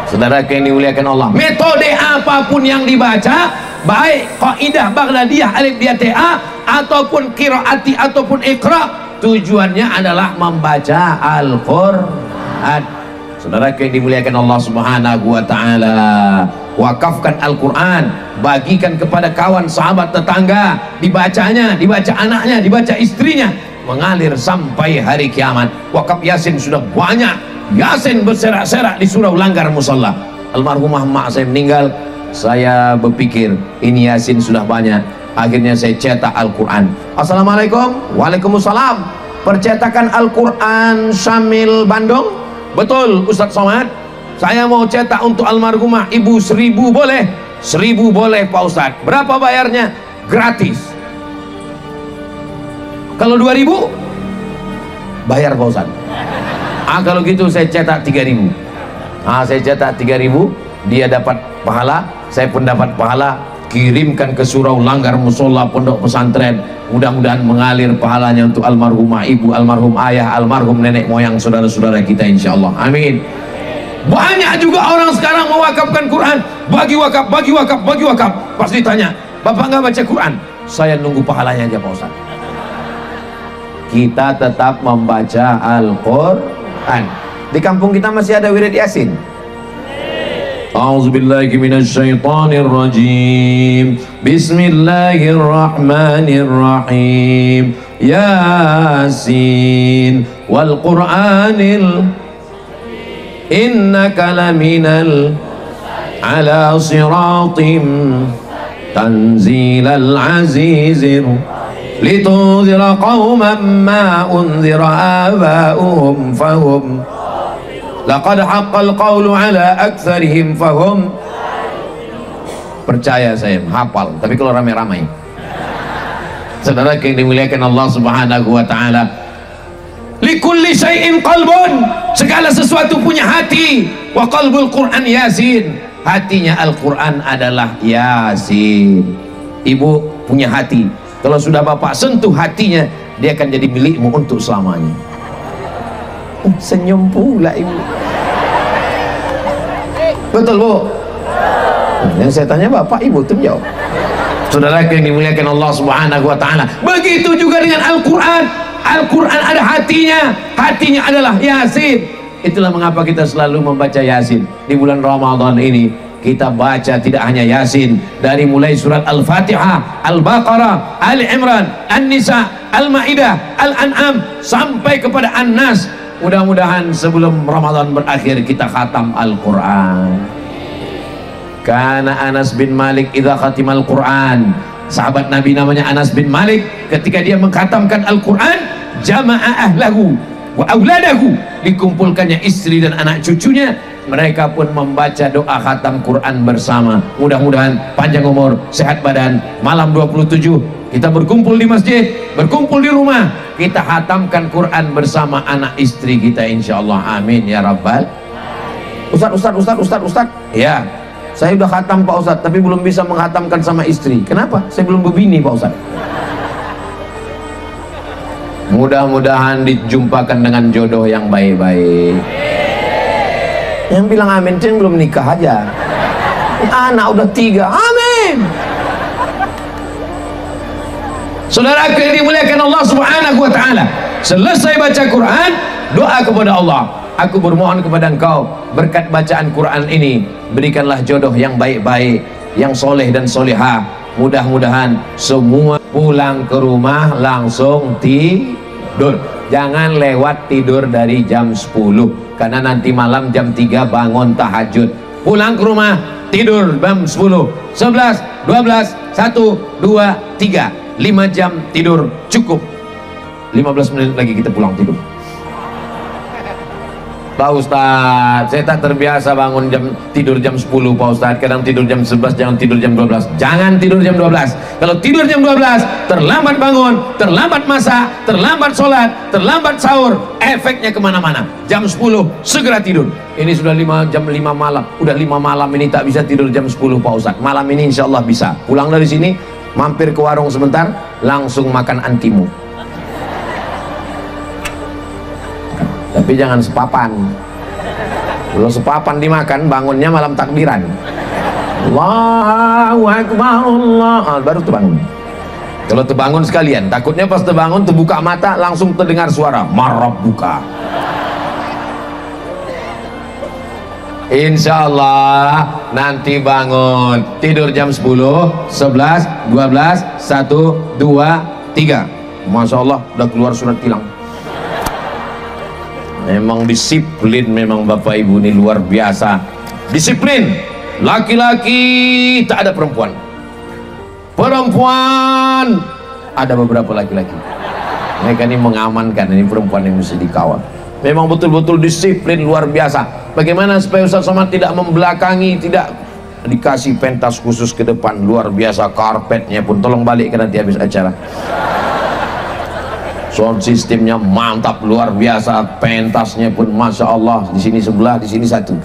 Saudara yang dimuliakan Allah, metode apapun yang dibaca, baik kaidah Baghdadiyah alif di atas A ataupun qiraati ataupun ikra, tujuannya adalah membaca Al-Qur'an. Saudara yang dimuliakan Allah Subhanahu wa taala, wakafkan Al-Quran, bagikan kepada kawan, sahabat, tetangga, dibacanya, dibaca anaknya, dibaca istrinya, mengalir sampai hari kiamat. Wakaf Yasin sudah banyak, Yasin berserak-serak di surau langgar musalla. Almarhumah mak saya meninggal, saya berpikir ini Yasin sudah banyak, akhirnya saya cetak Al-Quran. Assalamualaikum. Waalaikumsalam. Percetakan Al-Quran Syamil Bandung. Betul Ustadz Somad, saya mau cetak untuk almarhumah ibu 1000 boleh? 1000 boleh Pak Ustadz. Berapa bayarnya? Gratis. Kalau 2000 bayar Pak Ustadz. Kalau gitu saya cetak 3000. Saya cetak 3000, dia dapat pahala, saya pun dapat pahala. Kirimkan ke surau langgar musola pondok pesantren, mudah-mudahan mengalir pahalanya untuk almarhumah ibu, almarhum ayah, almarhum nenek moyang saudara-saudara kita insyaallah. Amin. Banyak juga orang sekarang mewakafkan Quran, bagi wakaf, bagi wakaf, bagi wakaf. Pas ditanya, Bapak nggak baca Quran? Saya nunggu pahalanya aja Pak Ustaz. Kita tetap membaca Al-Quran. Di kampung kita masih ada wirid Yasin. A'udzubillahi minasyaitonir rajim. Bismillahirrahmanirrahim. Yasin wal Qur'anil innaka laminal ala siratim tanzilal azizir litunzira qauman ma unzira aba'uhum fahum laqad haqqal qawlu ala aktsarihim fahum. Percaya saya hafal, tapi kalau ramai-ramai. Saudara yang dimuliakan Allah Subhanahu wa taala, likulli syai'in qalbun, segala sesuatu punya hati. Wa qalbul Qur'an Yasin, hatinya Al-Qur'an adalah Yasin. Ibu punya hati, kalau sudah Bapak sentuh hatinya, dia akan jadi milikmu untuk selamanya. Senyum pula ibu. Betul Bu? Yang saya tanya Bapak, ibu tuh jawab. Saudara yang dimuliakan Allah Subhanahu wa taala, begitu juga dengan Al-Qur'an. Al-Qur'an ada hatinya, hatinya adalah Yasin. Itulah mengapa kita selalu membaca Yasin di bulan Ramadan ini. Kita baca tidak hanya Yasin, dari mulai surat Al-Fatihah, Al-Baqarah, Ali Imran, An-Nisa, Al-Maidah, Al-An'am sampai kepada An-Nas. Mudah-mudahan sebelum Ramadan berakhir kita khatam Al-Quran. Karena Anas bin Malik idza khatimal Quran, sahabat Nabi namanya Anas bin Malik, ketika dia mengkhatamkan Al-Quran, jama'a ahlahu wa auladahu, dikumpulkannya istri dan anak cucunya, mereka pun membaca doa khatam Quran bersama. Mudah-mudahan panjang umur, sehat badan. Malam 27 kita berkumpul di masjid, berkumpul di rumah, kita khatamkan Quran bersama anak istri kita insyaallah. Amin ya rabbal. Ustaz. Ya, saya udah khatam Pak Ustaz, tapi belum bisa menghatamkan sama istri. Kenapa? Saya belum berbini Pak Ustaz. Mudah-mudahan dijumpakan dengan jodoh yang baik-baik. Yang bilang amin itu yang belum nikah aja. Anak udah 3, amin. Saudara yang dimuliakan Allah Subhanahu wa taala, selesai baca Quran, doa kepada Allah. aku bermohon kepada Engkau berkat bacaan Quran ini, berikanlah jodoh yang baik-baik, yang soleh dan solehah. Mudah-mudahan semua pulang ke rumah langsung tidur, jangan lewat tidur dari jam 10, karena nanti malam jam 3 bangun tahajud. Pulang ke rumah tidur jam 10, 11, 12, 1, 2, 3, 5 jam tidur cukup. 15 menit lagi kita pulang tidur. Pak Ustadz, saya tak terbiasa tidur jam 10 Pak Ustadz, kadang tidur jam 11, jangan tidur jam 12. Jangan tidur jam 12. Kalau tidur jam 12, terlambat bangun, terlambat masak, terlambat sholat, terlambat sahur, efeknya kemana-mana. Jam 10 segera tidur. Ini sudah jam 5 malam, udah 5 malam ini tak bisa tidur jam 10 Pak Ustadz. Malam ini insya Allah bisa. Pulang dari sini, mampir ke warung sebentar, langsung makan antimu. Tapi jangan sepapan. Kalau sepapan dimakan, bangunnya malam takbiran. Allahu Akbar, Allah, baru terbangun. Kalau terbangun sekalian, takutnya pas terbangun terbuka mata langsung terdengar suara marab buka. Insya Allah nanti bangun tidur jam 10, 11, 12, 1, 2, 3. Masya Allah udah keluar surat tilang. Memang disiplin, memang Bapak Ibu ini luar biasa. Disiplin. Laki-laki tak ada perempuan. Perempuan ada beberapa laki-laki. Mereka ini mengamankan, ini perempuan yang mesti dikawal. Memang betul-betul disiplin luar biasa. Bagaimana supaya Ustaz Somad tidak membelakangi, tidak dikasih pentas khusus ke depan, luar biasa. Karpetnya pun tolong balik ke nanti habis acara. Sound sistemnya mantap luar biasa, pentasnya pun masya Allah, di sini sebelah, di sini satu.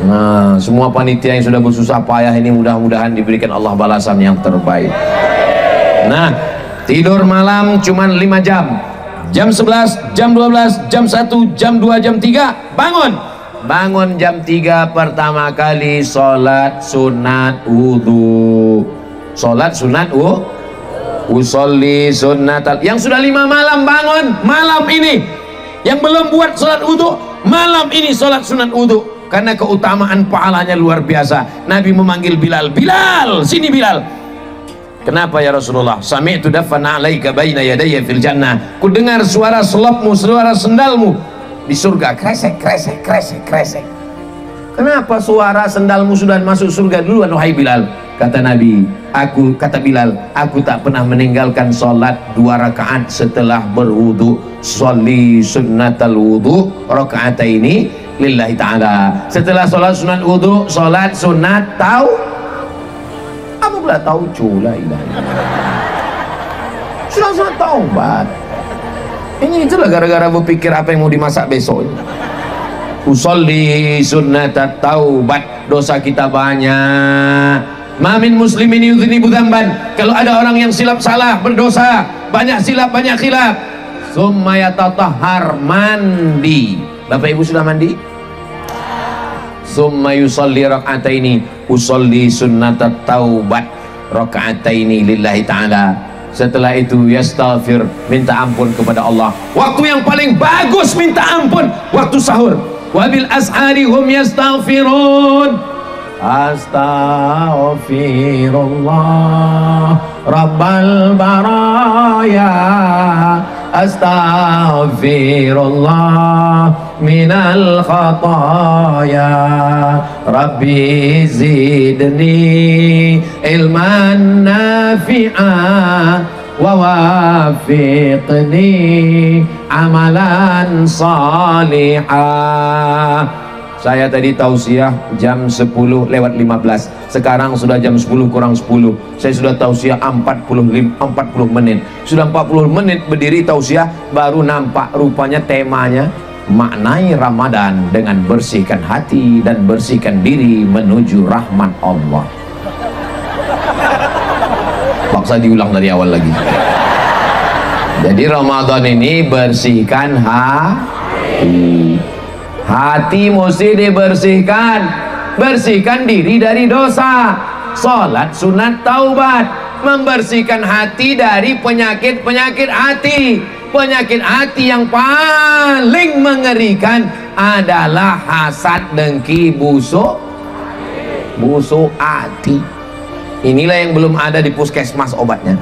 Nah, semua panitia yang sudah bersusah payah ini mudah-mudahan diberikan Allah balasan yang terbaik. Nah, tidur malam cuma 5 jam. Jam 11, jam 12, jam 1, jam 2, jam 3 bangun. Bangun jam 3 pertama kali sholat sunat wudhu. Sholat sunat usolli sunnatal. Yang sudah 5 malam bangun malam ini, yang belum buat sholat wudhu malam ini sholat sunat wudhu, karena keutamaan pahalanya luar biasa. Nabi memanggil Bilal, Bilal sini Bilal. Kenapa ya Rasulullah? Sami'tu dafana alaika baina yadayya fil jannah. Ku dengar suara selopmu, suara sendalmu di surga, kresek kresek kresek kresek. Kenapa suara sendalmu sudah masuk surga duluan wahai Bilal? Kata Nabi, kata Bilal, aku tak pernah meninggalkan sholat 2 rakaat setelah berwudu. Sholli sunnatal wudu rakaataini lillahi ta'ala. Setelah sholat sunat wudu, sholat sunat apa pula tahu cula ilahi. Sudah sunat taubat. Ini itulah gara-gara berpikir apa yang mau dimasak besok. Usolli sunnatat taubat, dosa kita banyak. Mamin muslimin yudhinibu dzamban. Kalau ada orang yang silap salah, berdosa, banyak silap, banyak khilaf, summa yatatahhar, mandi. Bapak Ibu sudah mandi? Summa yusalli raka'ataini, usolli sunnatat taubat raka'ataini lillahi ta'ala. Setelah itu yastaghfir, minta ampun kepada Allah. Waktu yang paling bagus minta ampun waktu sahur. Wabil ashari hum yastaghfirun. Astaghfirullah Rabbal baraya, astaghfirullah minal khataya, Rabbi zidni ilman nafi'ah wa wafiqni amalan salihah. Saya tadi tausiah jam 10 lewat 15. Sekarang sudah jam 10 kurang 10. Saya sudah tausiah 40 menit. Sudah 40 menit berdiri tausiah, baru nampak rupanya temanya maknai Ramadan dengan bersihkan hati dan bersihkan diri menuju rahmat Allah. Paksa diulang dari awal lagi. Jadi Ramadan ini bersihkan hati. Hati mesti dibersihkan, bersihkan diri dari dosa. Salat sunat taubat, membersihkan hati dari penyakit-penyakit hati. Penyakit hati yang paling mengerikan adalah hasad, dengki, busuk hati. Inilah yang belum ada di puskesmas obatnya.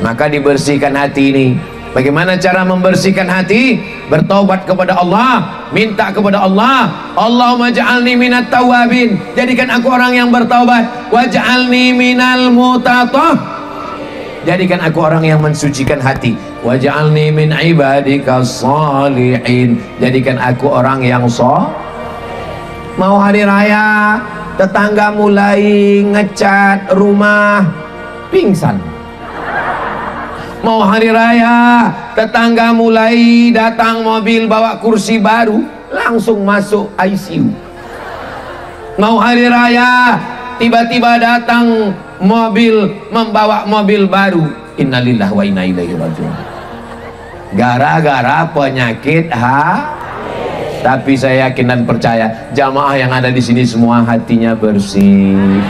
Maka dibersihkan hati ini. Bagaimana cara membersihkan hati? Bertaubat kepada Allah, minta kepada Allah. Allahumma ja'alni minat tawabin, jadikan aku orang yang bertaubat. Waj'alni minal mutatah, jadikan aku orang yang mensucikan hati. Waj'alni min ibadikas salihin, jadikan aku orang yang Mau hari raya, tetangga mulai ngecat rumah, pingsan. Mau hari raya, tetangga mulai datang mobil bawa kursi baru, langsung masuk ICU. Mau hari raya, tiba-tiba datang mobil membawa mobil baru, innalillahi wa inna ilaihi raji'un. Gara-gara penyakit Tapi saya yakin dan percaya jamaah yang ada di sini semua hatinya bersih.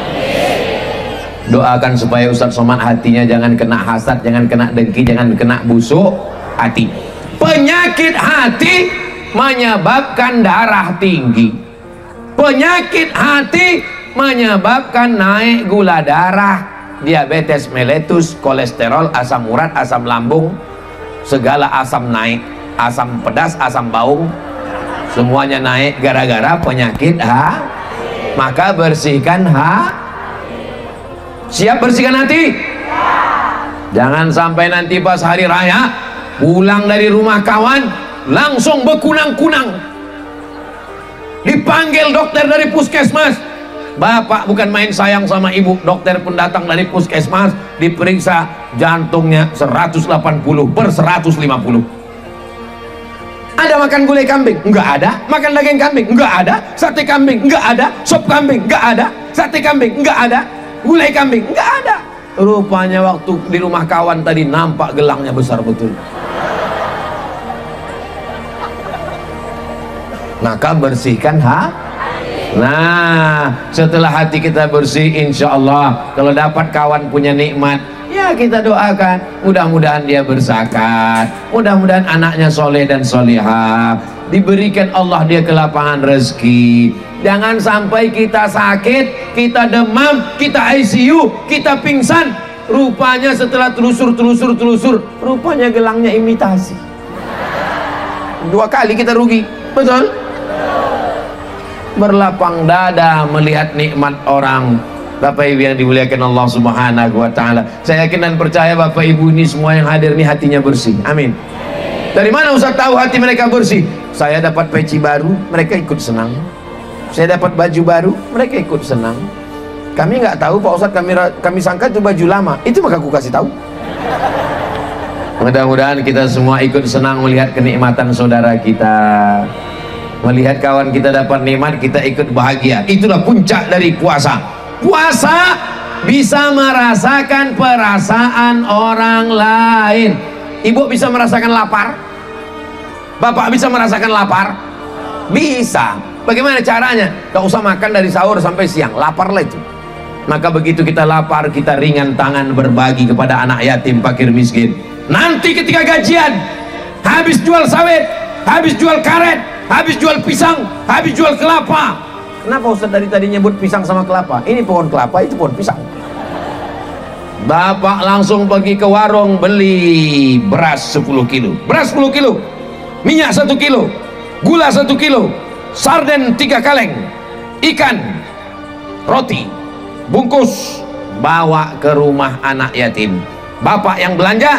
Doakan supaya Ustadz Somad hatinya jangan kena hasad, jangan kena dengki, jangan kena busuk hati. Penyakit hati menyebabkan darah tinggi. Penyakit hati menyebabkan naik gula darah, diabetes mellitus, kolesterol, asam urat, asam lambung, segala asam naik, asam pedas, asam bau, semuanya naik gara-gara penyakit Maka bersihkan Siap bersihkan hati? Jangan sampai nanti pas hari raya pulang dari rumah kawan langsung bekunang-kunang, dipanggil dokter dari puskesmas. Bapak bukan main sayang sama ibu, dokter pun datang dari puskesmas, diperiksa jantungnya 180 per 150. Ada makan gulai kambing? Enggak ada. Makan daging kambing? Enggak ada. Sate kambing? Enggak ada. Sop kambing? Enggak ada. Sate kambing? Enggak ada. Gulai kambing? Enggak ada. Rupanya waktu di rumah kawan tadi nampak gelangnya besar betul. Maka bersihkan Nah, setelah hati kita bersih, insya Allah kalau dapat kawan punya nikmat, ya kita doakan mudah-mudahan dia berzakat, mudah-mudahan anaknya soleh dan solihah, diberikan Allah dia kelapangan rezeki. Jangan sampai kita sakit, kita demam, kita ICU, kita pingsan, rupanya setelah telusur rupanya gelangnya imitasi. 2 kali kita rugi, betul? Berlapang dada melihat nikmat orang. Bapak Ibu yang dimuliakan Allah Subhanahu wa taala, saya yakin dan percaya Bapak Ibu ini semua yang hadir ini hatinya bersih. Amin. Dari mana Ustaz tahu hati mereka bersih? Saya dapat peci baru, mereka ikut senang. Saya dapat baju baru, mereka ikut senang. Kami nggak tahu Pak Ustaz, kami sangka itu baju lama. Itu maka aku kasih tahu. Mudah-mudahan kita semua ikut senang melihat kenikmatan saudara kita. Melihat kawan kita dapat nikmat, kita ikut bahagia. Itulah puncak dari puasa. Puasa bisa merasakan perasaan orang lain. Ibu bisa merasakan lapar? Bapak bisa merasakan lapar? Bisa. Bagaimana caranya? Gak usah makan dari sahur sampai siang, laparlah itu. Maka begitu kita lapar, kita ringan tangan berbagi kepada anak yatim, fakir, miskin. Nanti ketika gajian, habis jual sawit, habis jual karet, habis jual pisang, habis jual kelapa. Kenapa Ustaz dari tadi nyebut pisang sama kelapa? Ini pohon kelapa, itu pohon pisang. Bapak langsung pergi ke warung beli beras 10 kilo, beras 10 kilo, minyak 1 kilo, gula 1 kilo, sarden 3 kaleng, ikan, roti, bungkus, bawa ke rumah anak yatim. Bapak yang belanja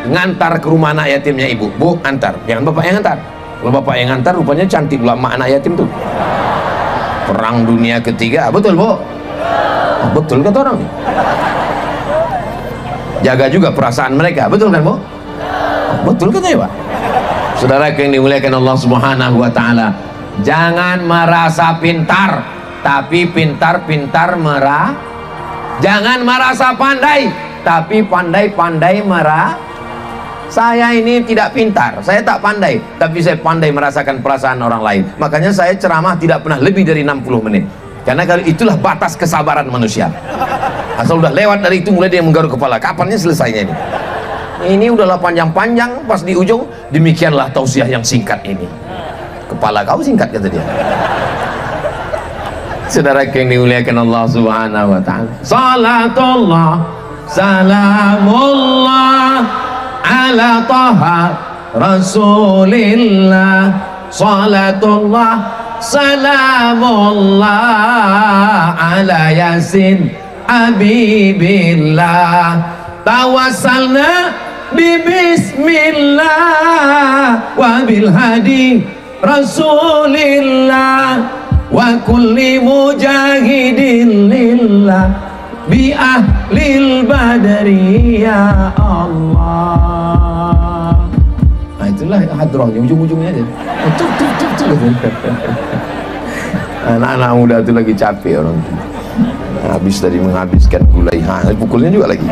ngantar ke rumah anak yatimnya ibu. Bu, antar, jangan bapak yang ngantar. Kalau bapak yang ngantar rupanya cantik pula emak anak yatim tuh. Perang dunia ketiga, betul bu? Oh, betul kata orang. Jaga juga perasaan mereka, betul kan bu? Oh, betul katanya pak. Saudara yang dimuliakan Allah Subhanahu wa taala, jangan merasa pintar, tapi pintar-pintar merah. Jangan merasa pandai, tapi pandai-pandai merah. Saya ini tidak pintar, saya tak pandai, tapi saya pandai merasakan perasaan orang lain. Makanya saya ceramah tidak pernah lebih dari 60 menit. Karena kalau itulah batas kesabaran manusia. Asal udah lewat dari itu mulai dia menggaruk kepala. Kapannya selesainya ini? Ini udahlah panjang-panjang, pas di ujung demikianlah tausiah yang singkat ini. Kepala kau singkat, kata dia. Saudara yang dimuliakan Allah Subhanahu wa ta'ala, salatullah salamullah ala taha rasulillah, salatullah salamullah ala yasin habibillah, tawassalna bismillah wa bil hadi rasulillah wa kulli mujahidin lillah bi ahlil badri ya Allah. Nah itulah hadrohnya, ujung-ujungnya aja. Anak-anak muda itu lagi capek orang itu. Habis tadi menghabiskan gulai, pukulnya juga lagi.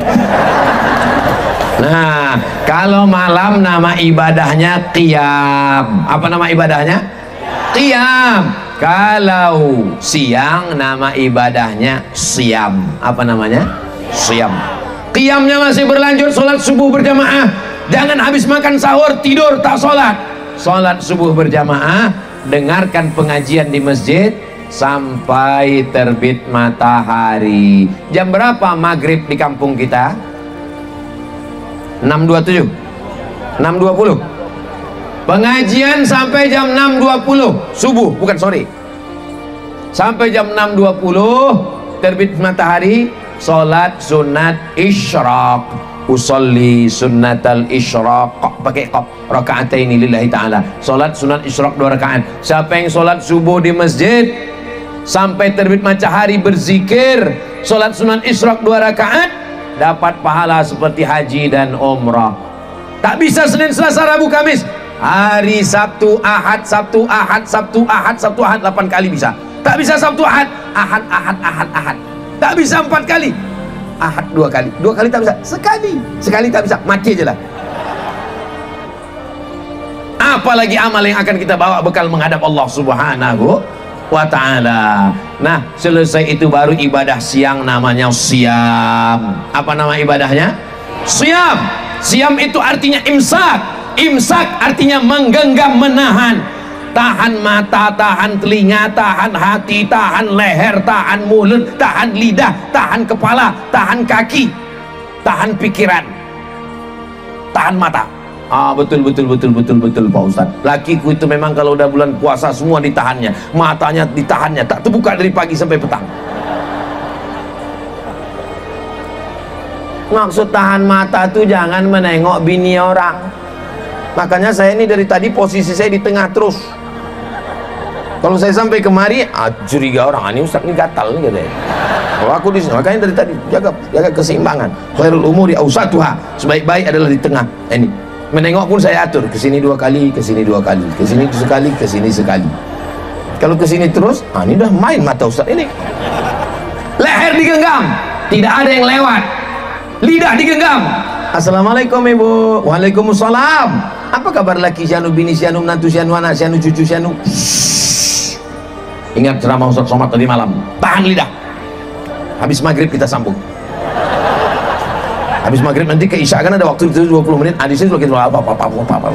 Nah, kalau malam nama ibadahnya qiyam. Apa nama ibadahnya? Qiyam. Kalau siang nama ibadahnya siam. Apa namanya? Siam. Qiyamnya masih berlanjut, sholat subuh berjamaah. Jangan habis makan sahur tidur tak sholat. Sholat subuh berjamaah, dengarkan pengajian di masjid sampai terbit matahari. Jam berapa maghrib di kampung kita? 6.27, 6.20. Pengajian sampai jam 6.20 subuh, bukan sore. Sampai jam 6.20 terbit matahari, sholat sunat isyraq. Usolli sunnatal isyraq, pakai qaf, raka'ataini lillahi ta'ala. Sholat sunat isyraq 2 rakaat. Siapa yang sholat subuh di masjid sampai terbit matahari berzikir, sholat sunat isyraq 2 rakaat, dapat pahala seperti haji dan umrah. Tak bisa Senin, Selasa, Rabu, Kamis. Hari Sabtu, Ahad, Sabtu, Ahad, Sabtu, Ahad, Sabtu, Ahad 8 kali bisa. Tak bisa Sabtu, Ahad, Ahad, Ahad, Ahad, Ahad. Tak bisa 4 kali. Ahad 2 kali. 2 kali tak bisa. Sekali. Sekali tak bisa. Mati aja lah. Apalagi amal yang akan kita bawa bekal menghadap Allah Subhanahu wa ta'ala. Nah, selesai itu baru ibadah siang, namanya siam. Apa nama ibadahnya? Siam. Siam itu artinya imsak. Imsak artinya menggenggam, menahan. Tahan mata, tahan telinga, tahan hati, tahan leher, tahan mulut, tahan lidah, tahan kepala, tahan kaki, tahan pikiran, tahan mata. Betul Pak Ustadz. Lakiku itu memang kalau udah bulan puasa semua ditahannya, matanya ditahannya, tak terbuka dari pagi sampai petang. Maksud tahan mata tuh jangan menengok bini orang. Makanya saya ini dari tadi posisi saya di tengah terus. Kalau saya sampai kemari, curiga orang, ini Ustadz ini gatal nih katanya. Kalau aku di sini, makanya dari tadi jaga keseimbangan. Khairul umuri awsatuha, sebaik-baik adalah di tengah. Ini menengok pun saya atur, ke sini 2 kali, ke sini 2 kali, ke sini sekali, ke sini sekali. Kalau ke sini terus, ini udah main mata Ustadz ini. Leher digenggam, tidak ada yang lewat. Lidah digenggam. Assalamualaikum Ibu. Waalaikumsalam. Apa kabar laki sianu, bini sianu, menantu sianu, anak sianu, cucu sianu? Ingat ceramah Ustaz Somad tadi malam. Tahan lidah. Habis maghrib kita sambung. Habis maghrib nanti ke isya kan ada waktu itu 20 menit. Di sini makin apa.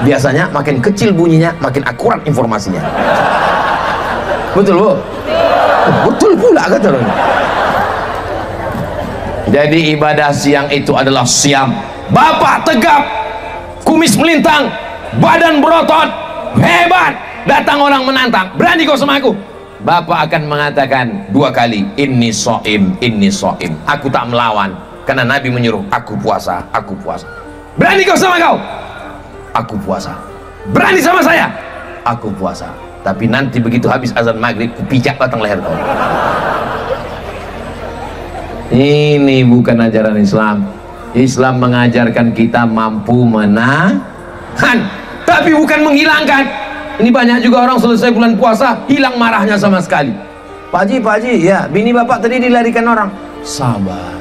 Biasanya makin kecil bunyinya, makin akurat informasinya. Betul Bu? Betul pula kata orang. Jadi ibadah siang itu adalah siam. Bapak tegap, kumis melintang, badan berotot, hebat. Datang orang menantang, berani kau sama aku? Bapak akan mengatakan 2 kali, inni so'im, aku tak melawan. Karena Nabi menyuruh, aku puasa, aku puasa. Berani kau sama kau? Aku puasa. Berani sama saya? Aku puasa. Tapi nanti begitu habis azan maghrib, kupijak batang leher kau. Ini bukan ajaran Islam. Islam mengajarkan kita mampu menahan, tapi bukan menghilangkan. Ini banyak juga orang selesai bulan puasa hilang marahnya sama sekali. Pak Haji, ya bini bapak tadi dilarikan orang. Sabar.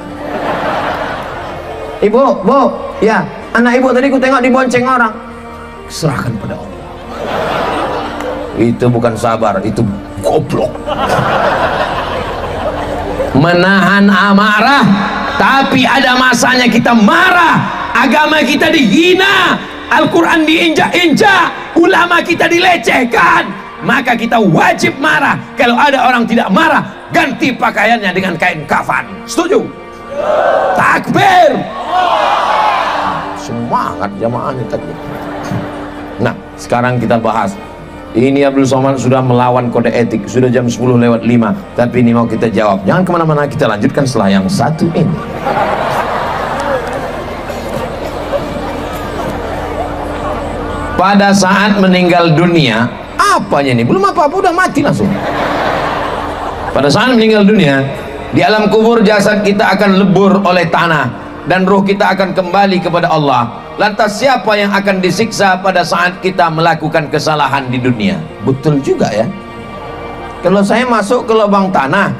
Ibu, ya anak ibu tadi ku tengok dibonceng orang. Serahkan pada Allah. Itu bukan sabar, itu goblok. Menahan amarah, tapi ada masanya kita marah agama kita dihina, Al-Quran diinjak-injak, ulama kita dilecehkan, maka kita wajib marah. Kalau ada orang tidak marah, ganti pakaiannya dengan kain kafan. Setuju? Takbir. Semangat jamaahnya takbir. Nah, sekarang kita bahas. Ini Abdul Somad sudah melawan kode etik. Sudah jam 10:05. Tapi ini mau kita jawab. Jangan kemana-mana, kita lanjutkan setelah yang satu ini. Pada saat meninggal dunia, apanya ini? Belum apa-apa, udah mati langsung. Pada saat meninggal dunia, di alam kubur jasad kita akan lebur oleh tanah dan ruh kita akan kembali kepada Allah. Lantas siapa yang akan disiksa pada saat kita melakukan kesalahan di dunia? Betul juga ya. Kalau saya masuk ke lubang tanah,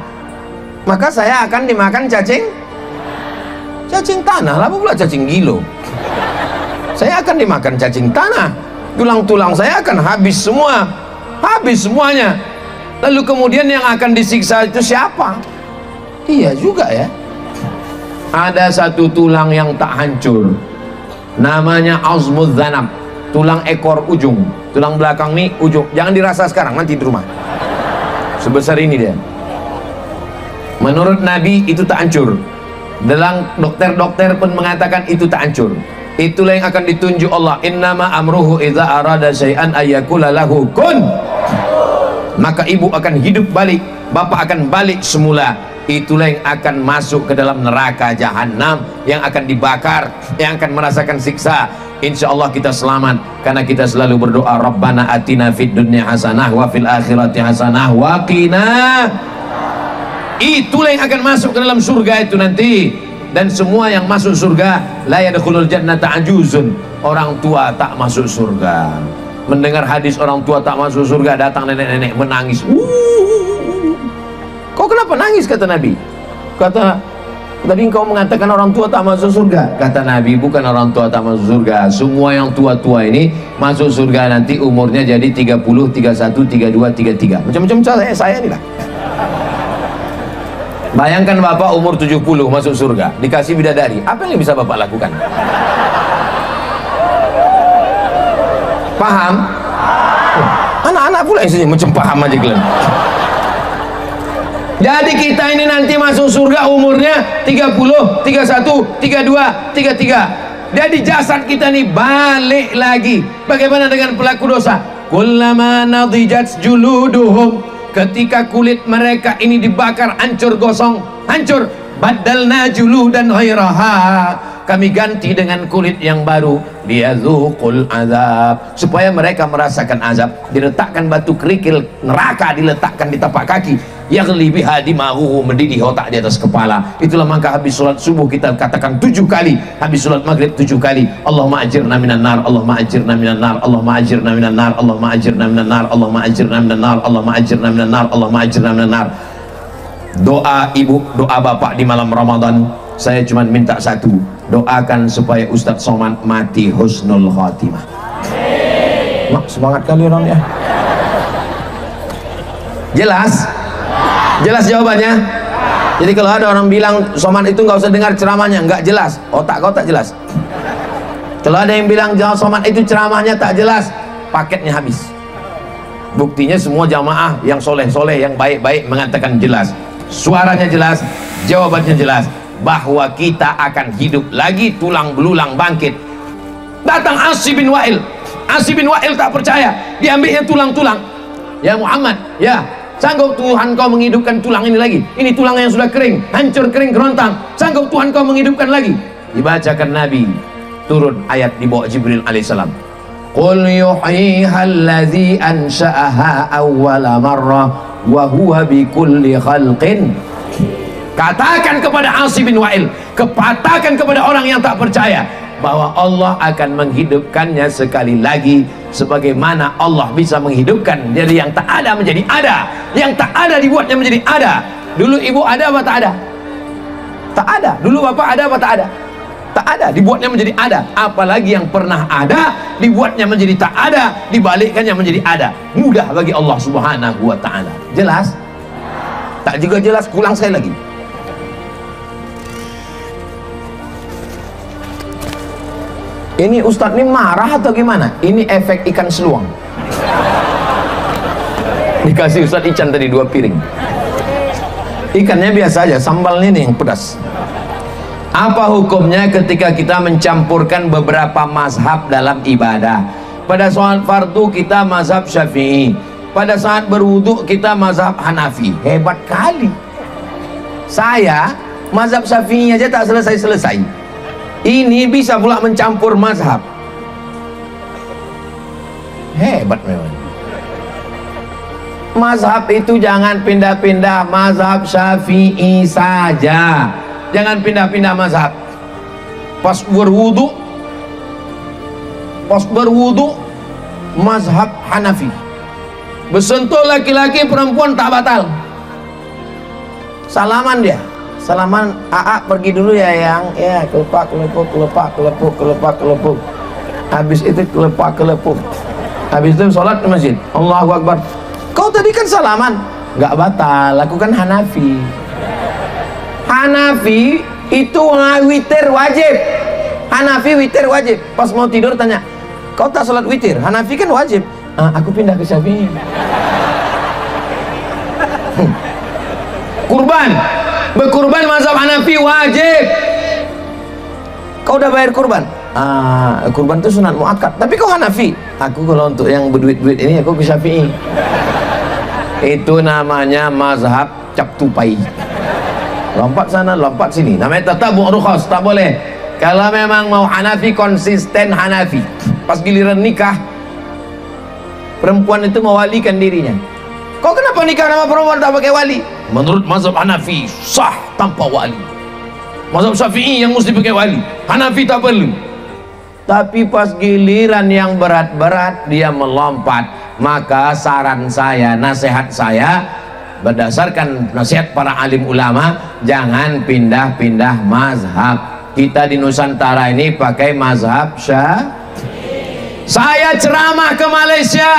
maka saya akan dimakan cacing tanah. Lah pula cacing gilo. Saya akan dimakan cacing tanah. Tulang-tulang saya akan habis semua. Habis semuanya. Lalu kemudian yang akan disiksa itu siapa? Iya juga ya. Ada satu tulang yang tak hancur, namanya azmuz zanab, tulang ekor ujung, tulang belakang nih ujung. Jangan dirasa sekarang, nanti di rumah. Sebesar ini dia. Menurut Nabi itu tak hancur. Dalam dokter-dokter pun mengatakan itu tak hancur. Itulah yang akan ditunjuk Allah. Innama amruhu idza arada syai'an ayyakula lahu kun. Maka ibu akan hidup balik, bapak akan balik semula. Itulah yang akan masuk ke dalam neraka jahanam, yang akan dibakar, yang akan merasakan siksa. Insya Allah kita selamat karena kita selalu berdoa, Rabbana atina fid dunya hasanah wa fil akhirati hasanah wa qina. Itulah yang akan masuk ke dalam surga itu nanti. Dan semua yang masuk surga, la yadkhulul jannata ajuzun, orang tua tak masuk surga. Mendengar hadis orang tua tak masuk surga, datang nenek-nenek menangis. Kau kenapa nangis, kata Nabi? Kata, tadi engkau mengatakan orang tua tak masuk surga. Kata Nabi, bukan orang tua tak masuk surga. Semua yang tua-tua ini masuk surga nanti umurnya jadi 30, 31, 32, 33. Macam-macam saya ini lah. Bayangkan bapak umur 70 masuk surga, dikasih bidadari. Apa yang bisa bapak lakukan? Paham? Anak-anak pula yang sini macam paham aja kalian. Jadi kita ini nanti masuk surga umurnya 30, 31, 32, 33. Jadi jasad kita nih balik lagi. Bagaimana dengan pelaku dosa? Kullama nadijat juluduhum, ketika kulit mereka ini dibakar, hancur gosong, hancur, badalna juludan ghairaha, kami ganti dengan kulit yang baru, liyazuqul azab, supaya mereka merasakan azab. Diletakkan batu kerikil neraka, diletakkan di tapak kaki, yaghli biha dimahuhu, mendidih otak di atas kepala. Itulah maka habis sholat subuh kita katakan 7 kali, habis sholat maghrib 7 kali, Allahumma ajirna minan nar, Allahumma ajirna minan nar, Allahumma ajirna minan nar, Allahumma ajirna minan nar, Allahumma ajirna minan nar, Allahumma ajirna minan nar, Allahumma ajirna minan nar. Doa ibu, doa bapak di malam Ramadan, saya cuma minta satu, doakan supaya Ustadz Somad mati husnul khatimah. Mak, semangat kali orangnya. Jelas? Jelas jawabannya? Jadi kalau ada orang bilang Somad itu nggak usah dengar ceramahnya, nggak jelas, otak kau tak jelas. Kalau ada yang bilang Somad itu ceramahnya tak jelas, paketnya habis. Buktinya semua jamaah yang soleh-soleh, yang baik-baik mengatakan jelas, suaranya jelas, jawabannya jelas, bahwa kita akan hidup lagi, tulang belulang bangkit. Datang Asi bin Wa'il. Asi bin Wa'il tak percaya, diambilnya tulang-tulang. Ya Muhammad, ya sanggup Tuhan kau menghidupkan tulang ini lagi? Ini tulang yang sudah kering, hancur, kering, kerontang. Sanggup Tuhan kau menghidupkan lagi? Dibacakan Nabi, turun ayat di bawah Jibril alaihissalam. Qul yuhyiha allazi ansha'aha awwala marrah wa huwa bikulli khalqin. Katakan kepada Asi bin Wa'il, katakan kepada orang yang tak percaya, bahwa Allah akan menghidupkannya sekali lagi, sebagaimana Allah bisa menghidupkan dari yang tak ada menjadi ada, yang tak ada dibuatnya menjadi ada. Dulu ibu ada apa tak ada? Tak ada. Dulu bapak ada apa tak ada? Tak ada, dibuatnya menjadi ada. Apalagi yang pernah ada, dibuatnya menjadi tak ada, dibalikkannya menjadi ada. Mudah bagi Allah subhanahu wa ta'ala. Jelas? Tak juga jelas, ulang sekali lagi. Ini Ustadz ini marah atau gimana? Ini efek ikan seluang. Dikasih Ustadz ikan tadi 2 piring. Ikannya biasa aja, sambalnya nih yang pedas. Apa hukumnya ketika kita mencampurkan beberapa mazhab dalam ibadah? Pada saat fardu kita mazhab Syafi'i, pada saat berwudu kita mazhab Hanafi. Hebat kali. Saya mazhab Syafi'i aja tak selesai-selesai, ini bisa pula mencampur mazhab. Hebat memang. Mazhab itu jangan pindah-pindah, mazhab Syafi'i saja, jangan pindah-pindah mazhab. Pas berwudu mazhab Hanafi, bersentuh laki-laki perempuan tak batal. Salaman dia, salaman, pergi dulu ya yang, ya kelepak kelepuk, kelepak kelepuk, kelepak kelepuk. Habis itu kelepak kelepuk. Habis itu sholat di masjid, Allahu Akbar. Kau tadi kan salaman, nggak batal, lakukan Hanafi. Hanafi itu witir wajib. Hanafi witir wajib. Pas mau tidur tanya, kau tak sholat witir? Hanafi kan wajib. Aku pindah ke Syafi'i. Kurban, berkurban mazhab Hanafi wajib. Kau udah bayar kurban? Kurban itu sunat muakkad. Tapi kau Hanafi. Aku kalau untuk yang berduit-duit ini aku ke Syafi'i. Itu namanya mazhab cap tupai. Lompat sana, lompat sini. Namanya tatabu' rukhas, tak boleh. Kalau memang mau Hanafi, konsisten Hanafi. Pas giliran nikah, perempuan itu mewalikan dirinya. Kau kenapa nikah sama perempuan tak pakai wali? Menurut mazhab Hanafi sah tanpa wali. Mazhab Syafi'i yang mesti pakai wali, Hanafi tak perlu. Tapi pas giliran yang berat-berat dia melompat. Maka saran saya, nasihat saya, berdasarkan nasihat para alim ulama, jangan pindah-pindah mazhab. Kita di Nusantara ini pakai mazhab Syafi'i. Saya ceramah ke Malaysia,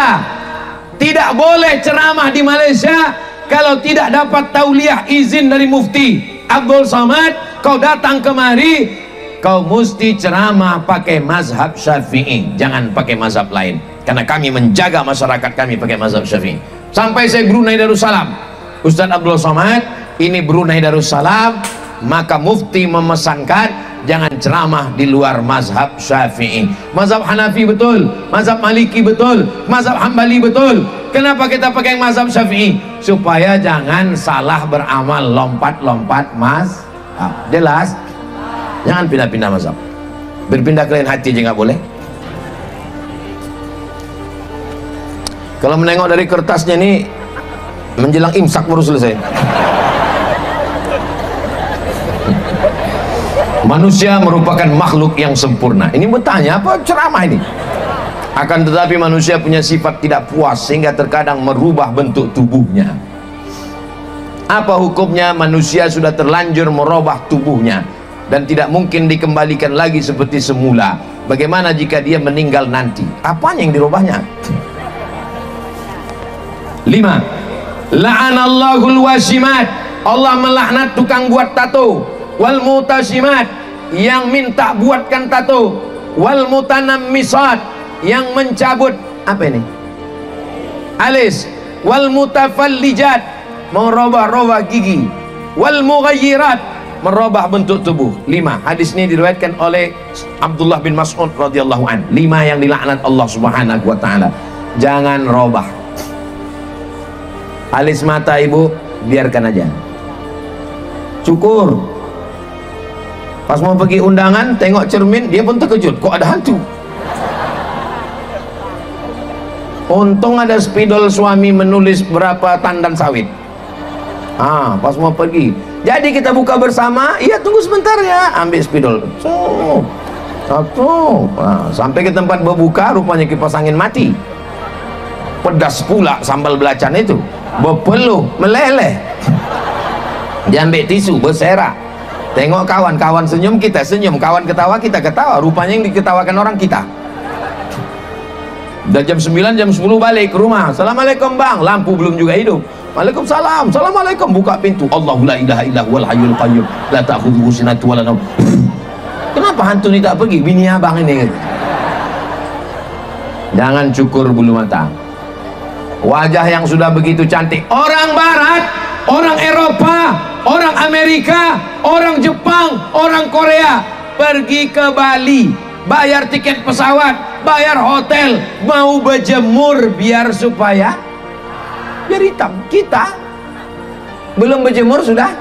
tidak boleh ceramah di Malaysia kalau tidak dapat tauliah izin dari Mufti Abdul Somad. Kau datang kemari, kau mesti ceramah pakai mazhab Syafi'i, jangan pakai mazhab lain. Karena kami menjaga masyarakat kami pakai mazhab Syafi'i. Sampai saya Brunei Darussalam, Ustadz Abdul Somad ini Brunei Darussalam, maka Mufti memesankan jangan ceramah di luar mazhab Syafi'i. Mazhab Hanafi betul, mazhab Maliki betul, mazhab Hambali betul. Kenapa kita pakai mazhab Syafi'i? Supaya jangan salah beramal, lompat-lompat mazhab. Jelas? Jangan pindah-pindah mazhab. Berpindah ke lain hati aja nggak boleh. Kalau menengok dari kertasnya ini menjelang imsak baru selesai. Manusia merupakan makhluk yang sempurna. Ini bertanya apa ceramah ini? Akan tetapi manusia punya sifat tidak puas sehingga terkadang merubah bentuk tubuhnya. Apa hukumnya? Manusia sudah terlanjur merubah tubuhnya dan tidak mungkin dikembalikan lagi seperti semula. Bagaimana jika dia meninggal nanti? Apanya yang dirubahnya? 5. La'anallahul wasimat. Allah melaknat tukang buat tato. Wal mutasyimat, yang minta buatkan tato. Wal mutanammisat, yang mencabut apa ini? Alis. Wal mutafallijat, merubah-rubah gigi. Wal mughayyirat, merubah bentuk tubuh. 5. Hadis ini diriwayatkan oleh Abdullah bin Mas'ud radhiyallahu an. 5 yang dilaknat Allah Subhanahu wa taala. Jangan robah. Alis mata ibu biarkan aja, cukur. Pas mau pergi undangan tengok cermin, dia pun terkejut, kok ada hantu. Untung ada spidol suami menulis berapa tandan sawit. Pas mau pergi, jadi kita buka bersama. Iya, tunggu sebentar ya, ambil spidol satu. Sampai ke tempat berbuka, rupanya kipas angin mati. Pedas pula sambal belacan itu, berpeluh, meleleh. Diambil tisu, berserak. Tengok kawan senyum, kita senyum, kawan ketawa, kita ketawa. Rupanya yang diketawakan orang kita. Udah jam 9, jam 10 balik ke rumah. Assalamualaikum bang, lampu belum juga hidup. Waalaikumsalam, assalamualaikum, buka pintu. Allahu la ilaha illa huwal hayyul qayyum la ta'khudhuhu sinatun wa la nawm. Kenapa hantu ini tak pergi? Bini abang ini gitu. Jangan cukur bulu mata. Wajah yang sudah begitu cantik, orang barat, orang Eropa, orang Amerika, orang Jepang, orang Korea pergi ke Bali, bayar tiket pesawat, bayar hotel, mau berjemur biar supaya biar hitam. Kita belum berjemur sudah.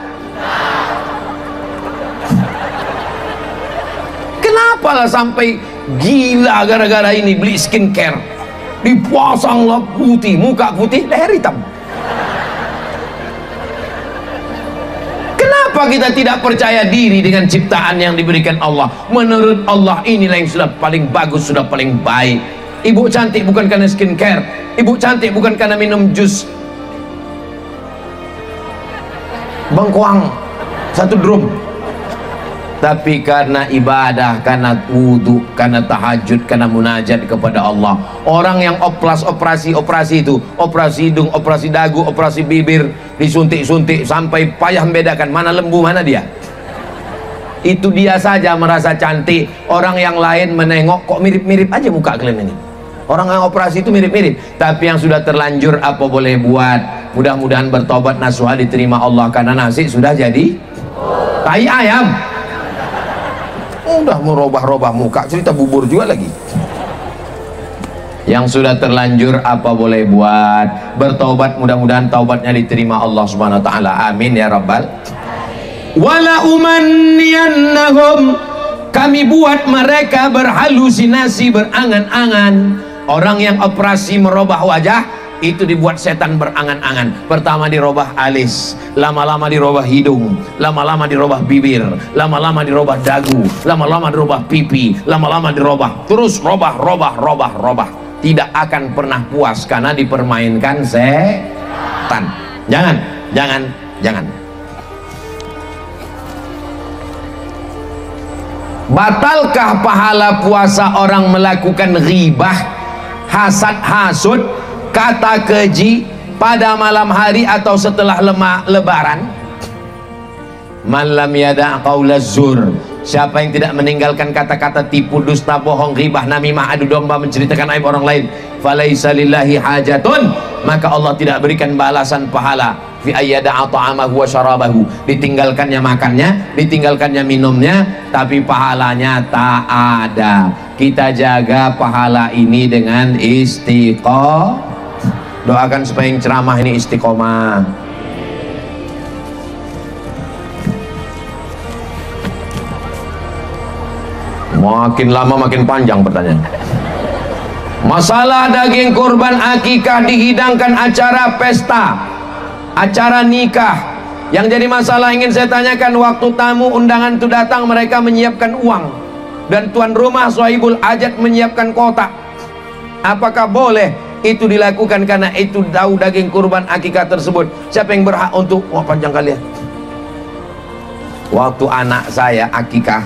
Kenapa lah sampai gila gara-gara ini beli skincare, dipasanglah putih, muka putih, leher hitam. Kenapa kita tidak percaya diri dengan ciptaan yang diberikan Allah? Menurut Allah inilah yang sudah paling bagus, sudah paling baik. Ibu cantik bukan karena skincare, ibu cantik bukan karena minum jus bengkoang 1 drum, tapi karena ibadah, karena wudhu, karena tahajud, karena munajat kepada Allah. Orang yang operasi itu, operasi hidung, operasi dagu, operasi bibir, disuntik-suntik sampai payah membedakan mana lembu mana dia. Itu dia saja merasa cantik. Orang yang lain menengok kok mirip-mirip aja muka kalian ini. Orang yang operasi itu mirip-mirip, tapi yang sudah terlanjur apa boleh buat. Mudah-mudahan bertobat nasuha diterima Allah, karena nasi sudah jadi tai ayam. Udah merubah-rubah muka, cerita bubur juga lagi. Yang sudah terlanjur apa boleh buat. Bertobat, mudah-mudahan taubatnya diterima Allah Subhanahu wa taala. Amin ya rabbal. Wala umanniyannahum, kami buat mereka berhalusinasi, berangan-angan. Orang yang operasi merubah wajah itu dibuat setan berangan-angan. Pertama dirubah alis, lama-lama dirubah hidung, lama-lama dirubah bibir, lama-lama dirubah dagu, lama-lama dirubah pipi, lama-lama dirubah, terus robah. Tidak akan pernah puas karena dipermainkan setan. Jangan. Batalkah pahala puasa orang melakukan ghibah, hasad, kata keji pada malam hari atau setelah lebaran? Man lam yada' qaula zur, siapa yang tidak meninggalkan kata-kata tipu, dusta, bohong, ghibah, namimah, adu domba, menceritakan aib orang lain, falaisa lillahi hajatun, maka Allah tidak berikan balasan pahala fi ayyada'a ta'amahu wa syarabahu, ditinggalkannya makannya, ditinggalkannya minumnya, tapi pahalanya tak ada. Kita jaga pahala ini dengan istiqomah. Doakan supaya yang ceramah ini istiqomah. Makin lama makin panjang pertanyaan. Masalah daging kurban akikah dihidangkan acara pesta, acara nikah. Yang jadi masalah ingin saya tanyakan, waktu tamu undangan itu datang, mereka menyiapkan uang dan tuan rumah sahibul hajat menyiapkan kotak. Apakah boleh itu dilakukan karena itu tahu daging kurban akikah tersebut? Siapa yang berhak untuk panjang kalian? Waktu anak saya akikah,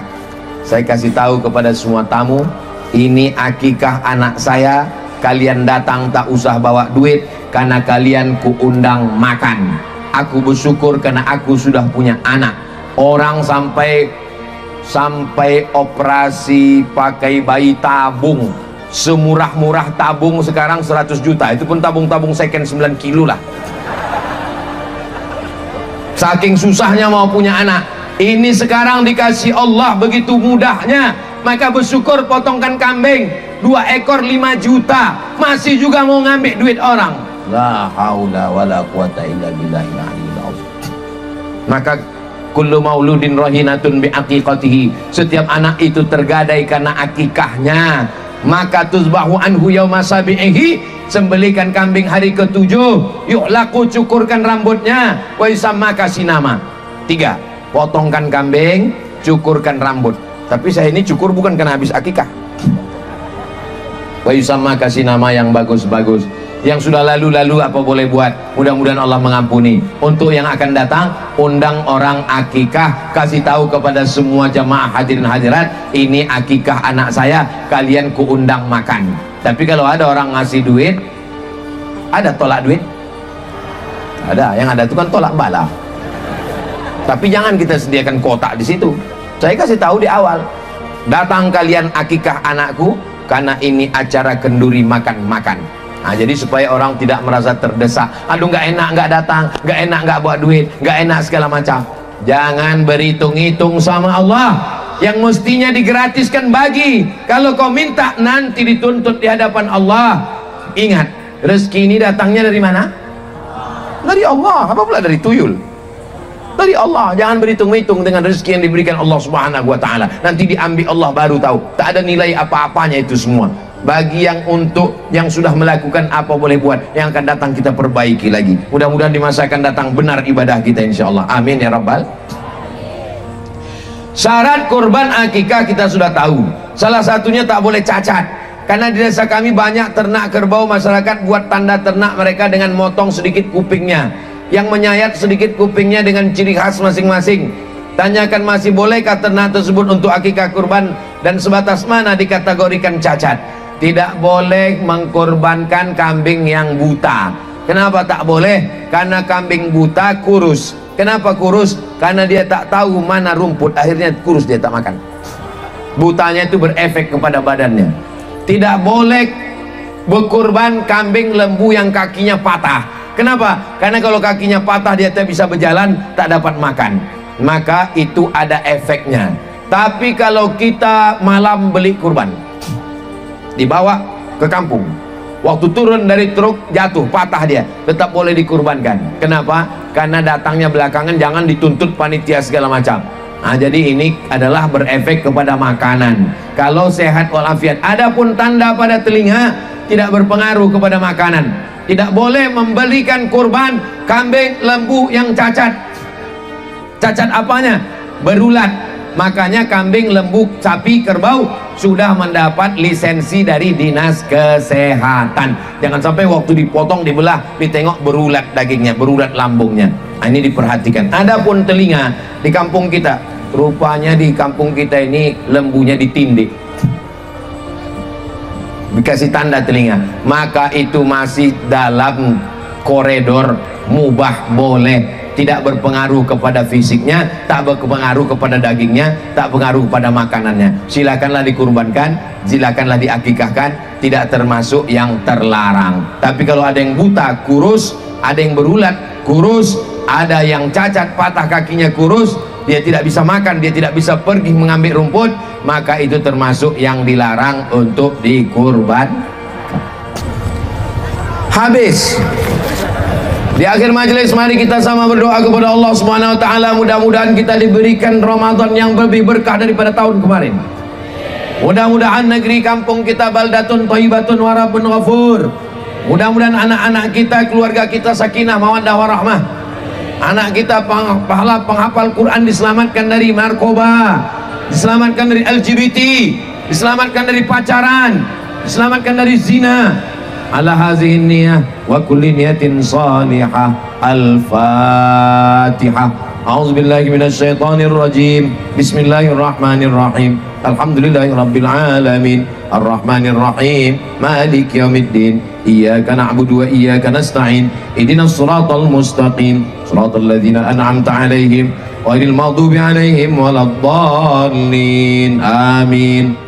saya kasih tahu kepada semua tamu, ini akikah anak saya, kalian datang tak usah bawa duit karena kalian kuundang makan. Aku bersyukur karena aku sudah punya anak. Orang sampai operasi pakai bayi tabung, semurah-murah tabung sekarang 100 juta, itu pun tabung-tabung second 9 kilo lah. Saking susahnya mau punya anak. Ini sekarang dikasih Allah begitu mudahnya, maka bersyukur. Potongkan kambing 2 ekor 5 juta, masih juga mau ngambil duit orang. La haula wala quwata illa billahi. Maka kullu mauludin rahinatun bi aqiqatihi, setiap anak itu tergadai karena akikahnya. Maka tuzbahu anhu yauma sabihi, sembelikan kambing hari ke-7, yuhlaku, cukurkan rambutnya, wa yusamma, kasih nama. 3, potongkan kambing, cukurkan rambut. Tapi saya ini cukur bukan karena habis akikah. Wa yusamma, kasih nama yang bagus-bagus. Yang sudah lalu-lalu apa boleh buat, mudah-mudahan Allah mengampuni. Untuk yang akan datang, undang orang akikah, kasih tahu kepada semua jamaah hadirin hadirat, ini akikah anak saya, kalian kuundang makan. Tapi kalau ada orang ngasih duit, ada tolak duit? Ada, yang ada itu kan tolak bala. Tapi jangan kita sediakan kotak di situ. Saya kasih tahu di awal, datang kalian akikah anakku karena ini acara kenduri makan-makan. Nah, jadi supaya orang tidak merasa terdesak, aduh nggak enak nggak datang, nggak enak nggak bawa duit, nggak enak segala macam. Jangan berhitung-hitung sama Allah. Yang mestinya digratiskan bagi. Kalau kau minta nanti dituntut di hadapan Allah. Ingat, rezeki ini datangnya dari mana? Dari Allah. Apa pula dari tuyul? Dari Allah. Jangan berhitung-hitung dengan rezeki yang diberikan Allah Subhanahu wa taala. Nanti diambil Allah baru tahu. Tak ada nilai apa-apanya itu semua. Bagi yang untuk yang sudah melakukan apa boleh buat, yang akan datang kita perbaiki lagi. Mudah-mudahan di masa akan datang benar ibadah kita insyaallah. Amin ya rabbal. Syarat kurban akikah kita sudah tahu. Salah satunya tak boleh cacat. Karena di desa kami banyak ternak kerbau, masyarakat buat tanda ternak mereka dengan motong sedikit kupingnya, yang menyayat sedikit kupingnya dengan ciri khas masing-masing. Tanyakan masih bolehkah ternak tersebut untuk akikah kurban dan sebatas mana dikategorikan cacat. Tidak boleh mengkorbankan kambing yang buta. Kenapa tak boleh? Karena kambing buta kurus. Kenapa kurus? Karena dia tak tahu mana rumput, akhirnya kurus, dia tak makan. Butanya itu berefek kepada badannya. Tidak boleh berkurban kambing lembu yang kakinya patah. Kenapa? Karena kalau kakinya patah dia tak bisa berjalan, tak dapat makan. Maka itu ada efeknya. Tapi kalau kita malam beli kurban, dibawa ke kampung, waktu turun dari truk jatuh, patah dia, tetap boleh dikurbankan. Kenapa? Karena datangnya belakangan, jangan dituntut panitia segala macam. Nah, jadi ini adalah berefek kepada makanan. Kalau sehat walafiat. Adapun tanda pada telinga tidak berpengaruh kepada makanan. Tidak boleh membelikan kurban kambing lembu yang cacat. Cacat apanya? Berulat. Makanya kambing, lembu, sapi, kerbau sudah mendapat lisensi dari dinas kesehatan. Jangan sampai waktu dipotong, dibelah, ditengok berulat dagingnya, berulat lambungnya. Nah, ini diperhatikan. Adapun telinga di kampung kita, rupanya di kampung kita ini lembunya ditindik, dikasih tanda telinga, maka itu masih dalam koridor mubah, boleh. Tidak berpengaruh kepada fisiknya, tak berpengaruh kepada dagingnya, tak pengaruh kepada makanannya. Silakanlah dikurbankan, silakanlah diakikahkan, tidak termasuk yang terlarang. Tapi kalau ada yang buta kurus, ada yang berulat kurus, ada yang cacat patah kakinya kurus, dia tidak bisa makan, dia tidak bisa pergi mengambil rumput, maka itu termasuk yang dilarang untuk dikurban. Habis. Di akhir majelis mari kita sama berdoa kepada Allah Subhanahu wa taala, mudah-mudahan kita diberikan Ramadan yang lebih berkah daripada tahun kemarin. Mudah-mudahan negeri kampung kita baldatun thayyibatun wa rabbun ghafur. Mudah-mudahan anak-anak kita, keluarga kita sakinah mawaddah warahmah. Anak kita pahala penghafal Quran diselamatkan dari narkoba, diselamatkan dari LGBT, diselamatkan dari pacaran, diselamatkan dari zina. Ala hazihi niyah wa kulli niyatin salihah. Al-Fatihah. A'udzu billahi minasy syaithanir rajim. Bismillahirrahmanirrahim. Alhamdulillahi rabbil alamin. Arrahmanir rahim. Maliki yaumiddin. Iyyaka na'budu wa iyyaka nasta'in. Ihdinas siratal mustaqim. Siratal ladzina an'amta 'alaihim ghairil maghdubi 'alaihim waladdallin. Amin.